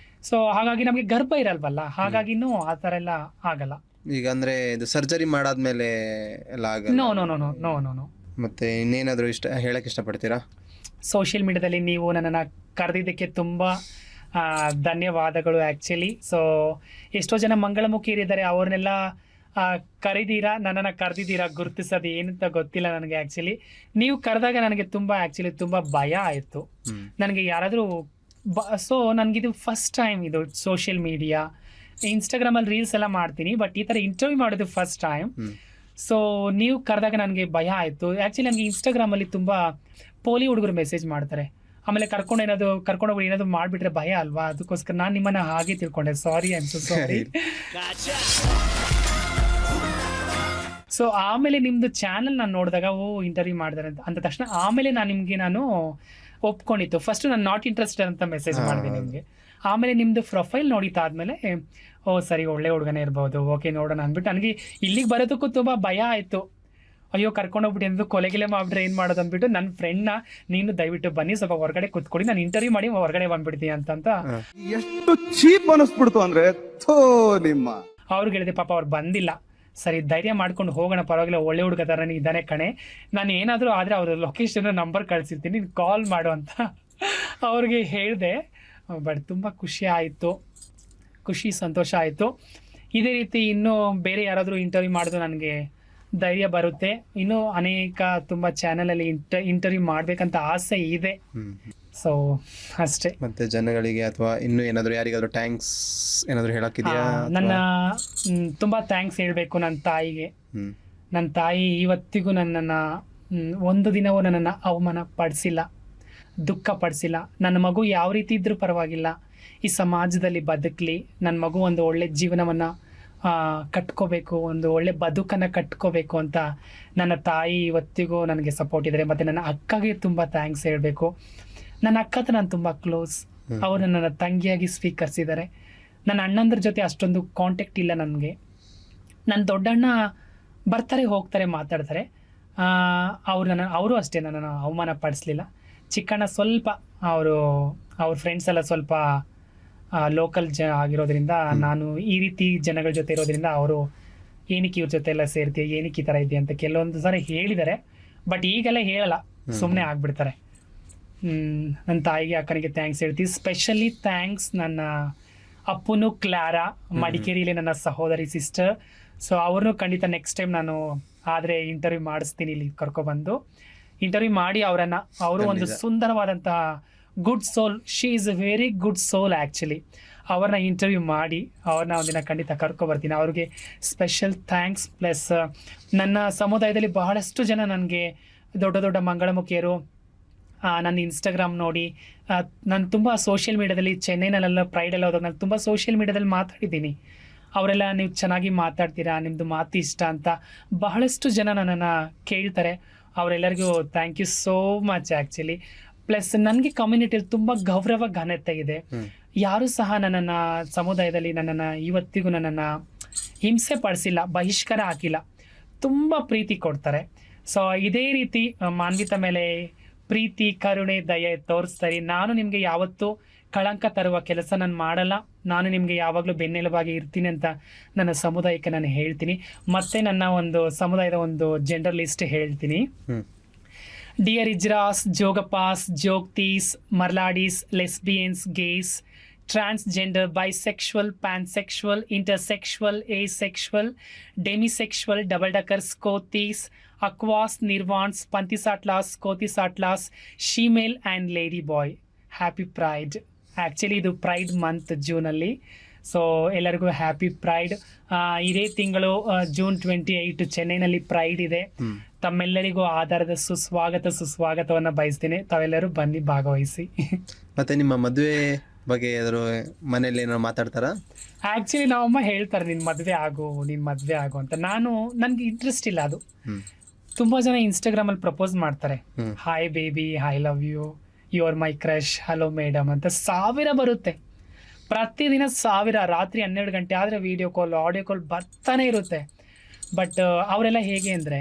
ಸೊ ಹಾಗಾಗಿ ನಮಗೆ ಗರ್ಭ ಇರಲ್ವಲ್ಲ, ಹಾಗಾಗಿನೂ ಆ ಥರ ಎಲ್ಲ ಆಗಲ್ಲ. ಈಗ ಅಂದರೆ ಇದು ಸರ್ಜರಿ ಮಾಡಾದ್ಮೇಲೆ ಎಲ್ಲ ಆಗಲ್ಲ? ನೋ. ಮತ್ತೆ ಇನ್ನೇನಾದರೂ ಹೇಳಕ್ಕೆ ಇಷ್ಟಪಡ್ತೀರಾ? ಸೋಷಿಯಲ್ ಮೀಡಿಯಾದಲ್ಲಿ ನೀವು ನನ್ನನ್ನು ಕರೆದಿದ್ದಕ್ಕೆ ತುಂಬ ಧನ್ಯವಾದಗಳು ಆ್ಯಕ್ಚುಲಿ. ಸೊ ಎಷ್ಟೋ ಜನ ಮಂಗಳಮುಖಿಯರಿದ್ದಾರೆ, ಅವ್ರನ್ನೆಲ್ಲ ನನ್ನನ್ನು ಕರೆದಿದ್ದೀರಾ ಗುರುತಿಸೋದು ಏನಂತ ಗೊತ್ತಿಲ್ಲ ನನಗೆ. ಆ್ಯಕ್ಚುಲಿ ನೀವು ಕರೆದಾಗ ನನಗೆ ತುಂಬ ಭಯ ಆಯಿತು. ನನಗೆ ಯಾರಾದರೂ ಸೊ ನನಗಿದು ಫಸ್ಟ್ ಟೈಮ್ ಇದು ಸೋಷಿಯಲ್ ಮೀಡಿಯಾ, ಇನ್ಸ್ಟಾಗ್ರಾಮಲ್ಲಿ ರೀಲ್ಸ್ ಎಲ್ಲ ಮಾಡ್ತೀನಿ, ಬಟ್ ಈ ಥರ ಇಂಟರ್ವ್ಯೂ ಮಾಡೋದು ಫಸ್ಟ್ ಟೈಮ್. ಸೊ ನೀವು ಕರೆದಾಗ ನನಗೆ ಭಯ ಆಯಿತು. ಆ್ಯಕ್ಚುಲಿ ನನಗೆ ಇನ್ಸ್ಟಾಗ್ರಾಮಲ್ಲಿ ತುಂಬ ಪೋಲಿ ಹುಡುಗರು ಮೆಸೇಜ್ ಮಾಡ್ತಾರೆ, ಆಮೇಲೆ ಕರ್ಕೊಂಡೋಗಿ ಏನಾದರೂ ಮಾಡಿಬಿಟ್ರೆ ಭಯ ಅಲ್ವಾ, ಅದಕ್ಕೋಸ್ಕರ ನಾನು ನಿಮ್ಮನ್ನು ಹಾಗೆ ತಿಳ್ಕೊಂಡೆ. Sorry, I am so sorry. So ಆಮೇಲೆ ನಿಮ್ಮದು ಚಾನಲ್ ನಾನು ನೋಡಿದಾಗ ಇಂಟರ್ವ್ಯೂ ಮಾಡಿದಾರೆ ಅಂದ ತಕ್ಷಣ ಆಮೇಲೆ ನಾನು ಒಪ್ಕೊಂಡಿತ್ತು. ಫಸ್ಟು ನಾನು ನಾಟ್ ಇಂಟ್ರೆಸ್ಟೆಡ್ ಅಂತ ಮೆಸೇಜ್ ಮಾಡಿದೆ ನಿಮಗೆ. ಆಮೇಲೆ ನಿಮ್ಮದು ಪ್ರೊಫೈಲ್ ನೋಡಿತಾದ್ಮೇಲೆ ಸರಿ ಒಳ್ಳೆ ಹುಡುಗನೇ ಇರ್ಬೋದು, ಓಕೆ ನೋಡೋಣ ಅಂದ್ಬಿಟ್ಟು ನನಗೆ ಇಲ್ಲಿಗೆ ಬರೋದಕ್ಕೂ ತುಂಬ ಭಯ ಆಯಿತು. ಅಯ್ಯೋ ಕರ್ಕೊಂಡೋಗ್ಬಿಟ್ಟು ಎಂದು ಕೊಲೆಗಿಲೆ ಮಾಡಿಬಿಟ್ರೆ ಏನು ಮಾಡೋದು ಅಂದ್ಬಿಟ್ಟು ನನ್ನ ಫ್ರೆಂಡ್ನ ನೀನು ದಯವಿಟ್ಟು ಬನ್ನಿ ಸ್ವಲ್ಪ ಹೊರಗಡೆ ಕೂತ್ಕೊಡಿ, ನಾನು ಇಂಟರ್ವ್ಯೂ ಮಾಡಿ ಹೊರಗಡೆ ಬಂದ್ಬಿಡ್ತೀನಿ ಅಂತ ಎಷ್ಟು ಚೀಪ್ ಅನಿಸ್ಬಿಡ್ತು ಅಂದ್ರೆ ನಿಮ್ಮ ಅವ್ರಿಗೆ ಹೇಳಿದೆ. ಪಾಪ ಅವ್ರು ಬಂದಿಲ್ಲ. ಸರಿ ಧೈರ್ಯ ಮಾಡ್ಕೊಂಡು ಹೋಗೋಣ, ಪರವಾಗಿಲ್ಲ, ಒಳ್ಳೆ ಹುಡುಗ ಥರನೇ ಇದ್ದಾನೆ ಕಣೆ, ನಾನು ಏನಾದರೂ ಆದರೆ ಅವ್ರ ಲೊಕೇಶನ್ ನಂಬರ್ ಕಳಿಸಿರ್ತೀನಿ, ನೀನು ಕಾಲ್ ಮಾಡು ಅಂತ ಅವ್ರಿಗೆ ಹೇಳಿದೆ. ಬಟ್ ತುಂಬ ಖುಷಿ ಸಂತೋಷ ಆಯಿತು. ಇದೇ ರೀತಿ ಇನ್ನೂ ಬೇರೆ ಯಾರಾದರೂ ಇಂಟರ್ವ್ಯೂ ಮಾಡಿದ್ರು ನನಗೆ ಧೈರ್ಯ ಬರುತ್ತೆ. ಇನ್ನೂ ಅನೇಕ ತುಂಬ ಚಾನಲಲ್ಲಿ ಇಂಟರ್ವ್ಯೂ ಮಾಡಬೇಕಂತ ಆಸೆ ಇದೆ. ಸೊ ಅಷ್ಟೇ. ಮತ್ತೆ ಜನಗಳಿಗೆ ಅಥವಾ ಇನ್ನೂ ಏನಾದರೂ ಯಾರಿಗಾದ್ರೂ ಥ್ಯಾಂಕ್ಸ್ ಏನಾದರೂ ಹೇಳೋಕ್ಕಿದೆಯಾ? ನನ್ನ ತುಂಬ ಥ್ಯಾಂಕ್ಸ್ ಹೇಳಬೇಕು ನನ್ನ ತಾಯಿಗೆ. ನನ್ನ ತಾಯಿ ಇವತ್ತಿಗೂ ನನ್ನನ್ನು ಒಂದು ದಿನವೂ ನನ್ನನ್ನು ಅವಮಾನ ಪಡಿಸಿಲ್ಲ, ದುಃಖ ಪಡಿಸಿಲ್ಲ. ನನ್ನ ಮಗು ಯಾವ ರೀತಿ ಇದ್ರೂ ಪರವಾಗಿಲ್ಲ, ಈ ಸಮಾಜದಲ್ಲಿ ಬದುಕಲಿ, ನನ್ನ ಮಗು ಒಂದು ಒಳ್ಳೆ ಜೀವನವನ್ನು ಕಟ್ಕೋಬೇಕು, ಒಂದು ಒಳ್ಳೆ ಬದುಕನ್ನು ಕಟ್ಕೋಬೇಕು ಅಂತ ನನ್ನ ತಾಯಿ ಇವತ್ತಿಗೂ ನನಗೆ ಸಪೋರ್ಟ್ ಇದ್ದಾರೆ. ಮತ್ತು ನನ್ನ ಅಕ್ಕಗೆ ತುಂಬ ಥ್ಯಾಂಕ್ಸ್ ಹೇಳಬೇಕು. ನನ್ನ ಅಕ್ಕ ಹತ್ರ ನಾನು ತುಂಬ ಕ್ಲೋಸ್, ಅವರು ನನ್ನ ತಂಗಿಯಾಗಿ ಸ್ವೀಕರಿಸಿದ್ದಾರೆ. ನನ್ನ ಅಣ್ಣಂದ್ರ ಜೊತೆ ಅಷ್ಟೊಂದು ಕಾಂಟ್ಯಾಕ್ಟ್ ಇಲ್ಲ ನನಗೆ. ನನ್ನ ದೊಡ್ಡಣ್ಣ ಬರ್ತಾರೆ ಹೋಗ್ತಾರೆ ಮಾತಾಡ್ತಾರೆ, ಅವರು ಅಷ್ಟೇ ನನ್ನನ್ನು ಅವಮಾನ ಪಡಿಸ್ಲಿಲ್ಲ. ಚಿಕ್ಕಣ್ಣ ಸ್ವಲ್ಪ ಅವ್ರ ಫ್ರೆಂಡ್ಸ್ ಎಲ್ಲ ಸ್ವಲ್ಪ ಲೋಕಲ್ ಆಗಿರೋದ್ರಿಂದ, ನಾನು ಈ ರೀತಿ ಜನಗಳ ಜೊತೆ ಇರೋದ್ರಿಂದ ಅವರು ಏನಕ್ಕೆ ಇವ್ರ ಜೊತೆ ಎಲ್ಲ ಸೇರ್ತೀಯ, ಏನಕ್ಕೆ ಈ ಥರ ಇದೆಯಾ ಅಂತ ಕೆಲವೊಂದು ಸಾರಿ ಹೇಳಿದ್ದಾರೆ. ಬಟ್ ಈಗೆಲ್ಲ ಹೇಳಲ್ಲ, ಸುಮ್ಮನೆ ಆಗ್ಬಿಡ್ತಾರೆ. ನನ್ನ ತಾಯಿಗೆ ಅಕ್ಕನಿಗೆ ಥ್ಯಾಂಕ್ಸ್ ಹೇಳ್ತೀವಿ. ಸ್ಪೆಷಲಿ ಥ್ಯಾಂಕ್ಸ್ ನನ್ನ ಅಪ್ಪನು ಕ್ಲಾರಾ, ಮಡಿಕೇರಿಯಲ್ಲಿ ನನ್ನ ಸಹೋದರಿ ಸಿಸ್ಟರ್. ಸೊ ಅವ್ರನ್ನೂ ಖಂಡಿತ ನೆಕ್ಸ್ಟ್ ಟೈಮ್ ನಾನು ಆದರೆ ಇಂಟರ್ವ್ಯೂ ಮಾಡಿಸ್ತೀನಿ, ಇಲ್ಲಿ ಕರ್ಕೊಬಂದು ಇಂಟರ್ವ್ಯೂ ಮಾಡಿ ಅವರು ಒಂದು ಸುಂದರವಾದಂತಹ good soul, she is a very good soul actually. ಅವ್ರನ್ನ ಇಂಟರ್ವ್ಯೂ ಮಾಡಿ ಅವ್ರನ್ನ ಒಂದಿನ ಖಂಡಿತ ಕರ್ಕೊಬರ್ತೀನಿ. ಅವ್ರಿಗೆ ಸ್ಪೆಷಲ್ ಥ್ಯಾಂಕ್ಸ್. ಪ್ಲಸ್ ನನ್ನ ಸಮುದಾಯದಲ್ಲಿ ಬಹಳಷ್ಟು ಜನ ನನಗೆ ದೊಡ್ಡ ಮಂಗಳಮುಖಿಯರು ನನ್ನ ಇನ್ಸ್ಟಾಗ್ರಾಮ್ ನೋಡಿ, ನಾನು ತುಂಬ ಸೋಷಿಯಲ್ ಮೀಡಿಯಾದಲ್ಲಿ ಚೆನ್ನೈನಲ್ಲೆಲ್ಲ ಪ್ರೈಡೆಲ್ಲ ಹೋದಾಗ ನಾನು ತುಂಬ ಸೋಷಿಯಲ್ ಮೀಡಿಯಾದಲ್ಲಿ ಮಾತಾಡಿದ್ದೀನಿ. ಅವರೆಲ್ಲ ನೀವು ಚೆನ್ನಾಗಿ ಮಾತಾಡ್ತೀರಾ, ನಿಮ್ಮದು ಮಾತು ಇಷ್ಟ ಅಂತ ಬಹಳಷ್ಟು ಜನ ನನ್ನನ್ನು ಕೇಳ್ತಾರೆ. ಅವರೆಲ್ಲರಿಗೂ thank you so much actually. Plus ನನಗೆ ಕಮ್ಯುನಿಟಿಯಲ್ಲಿ ತುಂಬ ಗೌರವ ಘನತೆ ಇದೆ. ಯಾರೂ ಸಹ ನನ್ನನ್ನು ಸಮುದಾಯದಲ್ಲಿ ಇವತ್ತಿಗೂ ನನ್ನನ್ನು ಹಿಂಸೆ ಪಡಿಸಿಲ್ಲ, ಬಹಿಷ್ಕಾರ ಹಾಕಿಲ್ಲ, ತುಂಬ ಪ್ರೀತಿ ಕೊಡ್ತಾರೆ. ಸೊ ಇದೇ ರೀತಿ ಮಾನ್ವಿತ ಮೇಲೆ ಪ್ರೀತಿ, ಕರುಣೆ, ದಯೆ ತೋರಿಸ್ತಾರೆ. ನಾನು ನಿಮಗೆ ಯಾವತ್ತೂ ಕಳಂಕ ತರುವ ಕೆಲಸ ನಾನು ಮಾಡಲ್ಲ. ನಾನು ನಿಮಗೆ ಯಾವಾಗಲೂ ಬೆನ್ನೆಲುಬಾಗಿ ಇರ್ತೀನಿ ಅಂತ ನನ್ನ ಸಮುದಾಯಕ್ಕೆ ನಾನು ಹೇಳ್ತೀನಿ. ಮತ್ತೆ ನನ್ನ ಒಂದು ಸಮುದಾಯದ ಒಂದು ಜೆಂಡರ್ ಲಿಸ್ಟ್ ಹೇಳ್ತೀನಿ. Dear ಇಜ್ರಾಸ್, ಜೋಗಪಾಸ್, ಜೋಗ್ತೀಸ್, ಮರ್ಲಾಡೀಸ್, lesbians, gas, transgender, bisexual, pansexual, intersexual, asexual, demisexual, double-decker, Scoties, Aquas, Nirvans, Pantisatlas, Scotisatlas, She-Male and Lady Boy. Happy Pride. Actually ಇದು ಪ್ರೈಡ್ ಮಂತ್ ಜೂನಲ್ಲಿ. ಸೊ ಎಲ್ಲರಿಗೂ ಹ್ಯಾಪಿ ಪ್ರೈಡ್. ಇದೇ ತಿಂಗಳು ಜೂನ್ 28 ಚೆನ್ನೈನಲ್ಲಿ ಪ್ರೈಡ್ ಇದೆ. ತಮ್ಮೆಲ್ಲರಿಗೂ ಆಧಾರದ ಸುಸ್ವಾಗತವನ್ನು ಬಯಸ್ತೀನಿ. ತಾವೆಲ್ಲರೂ ಬನ್ನಿ ಭಾಗವಹಿಸಿ. ಮತ್ತೆ ನಿಮ್ಮ ಮದುವೆ ಬಗ್ಗೆ ಮನೇಲಿ ಏನೋ ಮಾತಾಡ್ತಾರಾ? ಆ್ಯಕ್ಚುಲಿ ನಾವಮ್ಮ ಹೇಳ್ತಾರೆ ನಿನ್ನ ಮದುವೆ ಆಗು ಅಂತ. ನನಗೆ ಇಂಟ್ರೆಸ್ಟ್ ಇಲ್ಲ ಅದು. ತುಂಬ ಜನ ಇನ್ಸ್ಟಾಗ್ರಾಮಲ್ಲಿ ಪ್ರಪೋಸ್ ಮಾಡ್ತಾರೆ, hi baby, I love you, you are my crush, hello madam ಅಂತ 1000 ಬರುತ್ತೆ. ಪ್ರತಿದಿನ 1000. ರಾತ್ರಿ 12 ಗಂಟೆ ಆದರೆ ವಿಡಿಯೋ ಕಾಲ್, ಆಡಿಯೋ ಕಾಲ್ ಬರ್ತಾನೆ ಇರುತ್ತೆ. ಬಟ್ ಅವರೆಲ್ಲ ಹೇಗೆ ಅಂದರೆ,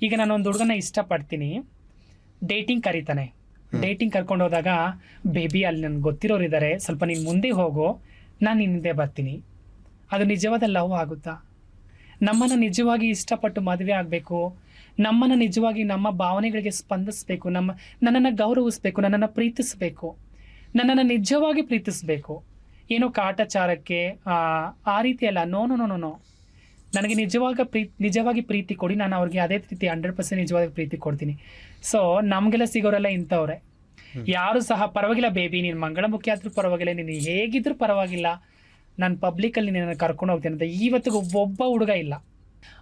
ಈಗ ನಾನು ಒಂದು ಹುಡುಗನ ಇಷ್ಟಪಡ್ತೀನಿ, ಡೇಟಿಂಗ್ ಕರೀತಾನೆ. ಡೇಟಿಂಗ್ ಕರ್ಕೊಂಡು ಹೋದಾಗ, ಬೇಬಿ ಅಲ್ಲಿ ನನಗೆ ಗೊತ್ತಿರೋರು ಇದ್ದಾರೆ, ಸ್ವಲ್ಪ ನೀನು ಮುಂದೆ ಹೋಗು, ನಾನು ನಿನ್ನಿಂದೆ ಬರ್ತೀನಿ. ಅದು ನಿಜವಾದ ಲವ್ ಆಗುತ್ತಾ? ನಮ್ಮನ್ನು ನಿಜವಾಗಿ ಇಷ್ಟಪಟ್ಟು ಮದುವೆ ಆಗಬೇಕು, ನಮ್ಮನ್ನು ನಿಜವಾಗಿ ನಮ್ಮ ಭಾವನೆಗಳಿಗೆ ಸ್ಪಂದಿಸಬೇಕು, ನನ್ನನ್ನು ಗೌರವಿಸಬೇಕು, ನನ್ನನ್ನು ಪ್ರೀತಿಸಬೇಕು, ನನ್ನನ್ನು ನಿಜವಾಗಿ ಪ್ರೀತಿಸಬೇಕು. ಏನೋ ಕಾಟಾಚಾರಕ್ಕೆ ಆ ರೀತಿ ಅಲ್ಲ. ನೋ. ನನಗೆ ನಿಜವಾಗಿ ಪ್ರೀತಿ ಕೊಡಿ, ನಾನು ಅವ್ರಿಗೆ ಅದೇ ರೀತಿ 100% ನಿಜವಾಗಿ ಪ್ರೀತಿ ಕೊಡ್ತೀನಿ. ಸೊ ನಮಗೆಲ್ಲ ಸಿಗೋರೆಲ್ಲ ಇಂಥವ್ರೆ. ಯಾರು ಸಹ ಪರವಾಗಿಲ್ಲ ಬೇಬಿ, ನೀನು ಮಂಗಳಮುಖಿ ಆದ್ರೂ ಪರವಾಗಿಲ್ಲ, ನೀನು ಹೇಗಿದ್ರೂ ಪರವಾಗಿಲ್ಲ, ನಾನು ಪಬ್ಲಿಕಲ್ಲಿ ನಿನ್ನನ್ನು ಕರ್ಕೊಂಡು ಹೋಗ್ತೇನೆ ಅಂತ ಇವತ್ತಿಗೂ ಒಬ್ಬ ಹುಡುಗ ಇಲ್ಲ.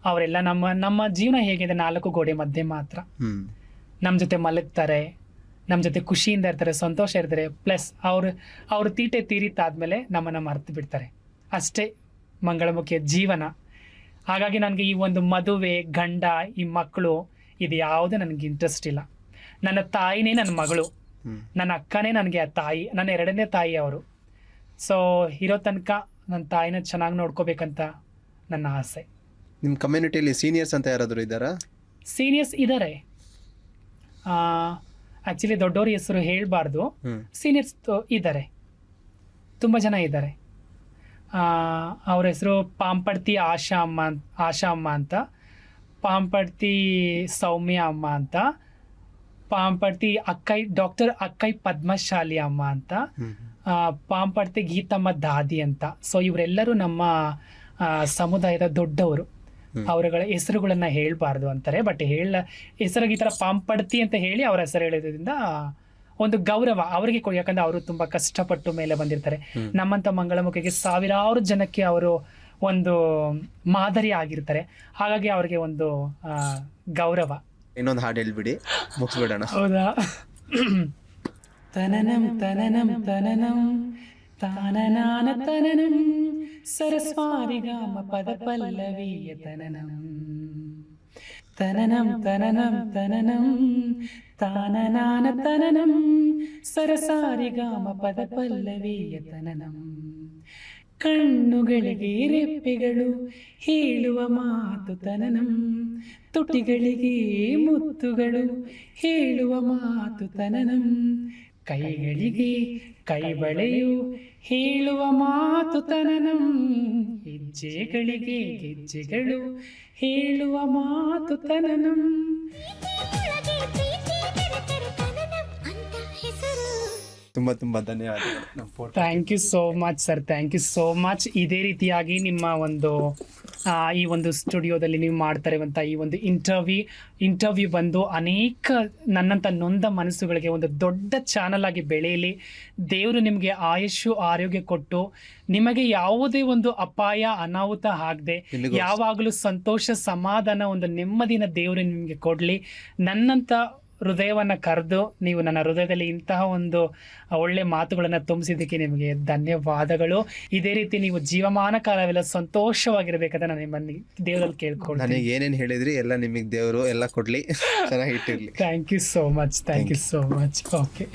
ಅವರೆಲ್ಲ ನಮ್ಮ ಜೀವನ ಹೇಗಿದೆ 4 ಗೋಡೆ ಮಧ್ಯೆ ಮಾತ್ರ. ನಮ್ಮ ಜೊತೆ ಮಲಗ್ತಾರೆ, ನಮ್ಮ ಜೊತೆ ಖುಷಿಯಿಂದ ಇರ್ತಾರೆ, ಸಂತೋಷ ಇರ್ತಾರೆ. ಪ್ಲಸ್ ಅವ್ರ ತೀಟೆ ತೀರಿತಾದ್ಮೇಲೆ ನಮ್ಮನ್ನು ಮರೆತು ಬಿಡ್ತಾರೆ. ಅಷ್ಟೇ ಮಂಗಳಮುಖಿಯ ಜೀವನ. ಹಾಗಾಗಿ ನನಗೆ ಈ ಒಂದು ಮದುವೆ, ಗಂಡ, ಈ ಮಕ್ಕಳು ಇದು ಯಾವುದೇ ನನಗೆ ಇಂಟ್ರೆಸ್ಟ್ ಇಲ್ಲ. ನನ್ನ ತಾಯಿನೇ ನನ್ನ ಮಗಳು, ನನ್ನ ಅಕ್ಕನೇ ನನಗೆ ಆ ತಾಯಿ, ನನ್ನ 2ನೇ ತಾಯಿ ಅವರು. ಸೊ ಇರೋ ತನಕ ನನ್ನ ತಾಯಿನ ಚೆನ್ನಾಗಿ ನೋಡ್ಕೋಬೇಕಂತ ನನ್ನ ಆಸೆ. ನಿಮ್ಮ ಕಮ್ಯುನಿಟಿಯಲ್ಲಿ ಸೀನಿಯರ್ಸ್ ಅಂತ ಯಾರಾದರೂ ಇದ್ದಾರಾ? ಸೀನಿಯರ್ಸ್ ಇದ್ದಾರೆ. ಆ್ಯಕ್ಚುಲಿ ದೊಡ್ಡವ್ರ ಹೆಸರು ಹೇಳಬಾರ್ದು. ಸೀನಿಯರ್ಸ್ ಇದ್ದಾರೆ, ತುಂಬ ಜನ ಇದ್ದಾರೆ. ಅವ್ರ ಹೆಸರು ಪಾಂಪಡ್ತಿ ಆಶಾ ಅಮ್ಮ ಅಂತ, ಪಾಂಪಡ್ತಿ ಸೌಮ್ಯ ಅಮ್ಮ ಅಂತ, ಪಾಂಪಡ್ತಿ ಡಾಕ್ಟರ್ ಅಕ್ಕೈ ಪದ್ಮಶಾಲಿ ಅಮ್ಮ ಅಂತ, ಪಾಂಪಡ್ತಿ ಗೀತಮ್ಮ ದಾದಿ ಅಂತ. ಸೊ ಇವರೆಲ್ಲರೂ ನಮ್ಮ ಸಮುದಾಯದ ದೊಡ್ಡವರು. ಅವರುಗಳ ಹೆಸರುಗಳನ್ನ ಹೇಳಬಾರ್ದು ಅಂತಾರೆ. ಬಟ್ ಹೆಸರಿಗೆ ಈ ಥರ ಪಾಂಪಡ್ತಿ ಅಂತ ಹೇಳಿ ಅವರ ಹೆಸರು ಹೇಳೋದ್ರಿಂದ ಒಂದು ಗೌರವ ಅವರಿಗೆ ಕೊಡಿ. ಯಾಕಂದ್ರೆ ಅವರು ತುಂಬ ಕಷ್ಟಪಟ್ಟು ಮೇಲೆ ಬಂದಿರ್ತಾರೆ. ನಮ್ಮಂಥ ಮಂಗಳಮುಖಿಗೆ ಸಾವಿರಾರು ಜನಕ್ಕೆ ಅವರು ಒಂದು ಮಾದರಿ ಆಗಿರ್ತಾರೆ. ಹಾಗಾಗಿ ಅವರಿಗೆ ಒಂದು ಗೌರವ. ಇನ್ನೊಂದು ಹಾಡು ಹೇಳ್ಬಿಡಿ, ಮುಗಿಸ್ಬಿಡೋಣ. ಹೌದಾ? ತನನಂ ತನನಂ ತನನಂ ತಾನನಾನ ತನನಂ ಸರಸ್ವಾರಿಗಾಮ ಪದ ಪಲ್ಲವಿಯ ತನನಂ ತನನಂ ತನನಂ ತನನಂ ತಾನನಾನ ತನನಂ ಸರಸಾರಿಗಾಮ ಪದ ಪಲ್ಲವಿಯ ತನನಂ. ಕಣ್ಣುಗಳಿಗೆ ರೆಪ್ಪೆಗಳು ಹೇಳುವ ಮಾತು ತನನಂ, ತುಟಿಗಳಿಗೆ ಮುತ್ತುಗಳು ಹೇಳುವ ಮಾತು ತನನಂ, ಕೈಗಳಿಗೆ ಕೈಬಳೆಯು ಹೇಳುವ ಮಾತು ತನನಂ, ಹೆಜ್ಜೆಗಳಿಗೆ ಗೆಜ್ಜೆಗಳು ಹೇಳುವ ಮಾತು ತನನಂ. ತುಂಬ ಧನ್ಯವಾದಗಳು. Thank you so much sir, thank you so much. ಇದೇ ರೀತಿಯಾಗಿ ನಿಮ್ಮ ಒಂದು ಈ ಒಂದು ಸ್ಟುಡಿಯೋದಲ್ಲಿ ನೀವು ಮಾಡ್ತಾ ಇರುವಂಥ ಈ ಒಂದು ಇಂಟರ್ವ್ಯೂ ಬಂದು ಅನೇಕ ನನ್ನಂಥ ನೊಂದ ಮನಸ್ಸುಗಳಿಗೆ ಒಂದು ದೊಡ್ಡ ಚಾನಲ್ ಆಗಿ ಬೆಳೆಯಲಿ. ದೇವರು ನಿಮಗೆ ಆಯುಷು ಆರೋಗ್ಯ ಕೊಟ್ಟು ನಿಮಗೆ ಯಾವುದೇ ಒಂದು ಅಪಾಯ ಅನಾಹುತ ಆಗದೆ ಯಾವಾಗಲೂ ಸಂತೋಷ ಸಮಾಧಾನ ಒಂದು ನೆಮ್ಮದಿನ ದೇವರು ನಿಮಗೆ ಕೊಡಲಿ. ನನ್ನಂಥ ಹೃದಯವನ್ನು ಕರೆದು ನೀವು ನನ್ನ ಹೃದಯದಲ್ಲಿ ಇಂತಹ ಒಂದು ಒಳ್ಳೆ ಮಾತುಗಳನ್ನು ತುಂಬಿಸಿದ್ದಕ್ಕೆ ನಿಮಗೆ ಧನ್ಯವಾದಗಳು. ಇದೇ ರೀತಿ ನೀವು ಜೀವಮಾನ ಕಾಲವೆಲ್ಲ ಸಂತೋಷವಾಗಿರ್ಬೇಕಂತ ನಾನು ನಿಮ್ಮನ್ನು ದೇವರಲ್ಲಿ ಕೇಳ್ಕೊಳ್ತೀನಿ. ನನಗೆ ಏನೇನು ಹೇಳಿದ್ರಿ ಎಲ್ಲ ನಿಮಗೆ ದೇವರು ಎಲ್ಲ ಕೊಡಲಿ, ಚೆನ್ನಾಗಿ ಇಟ್ಟಿರಲಿ. Thank you so much, thank you so much. Okay.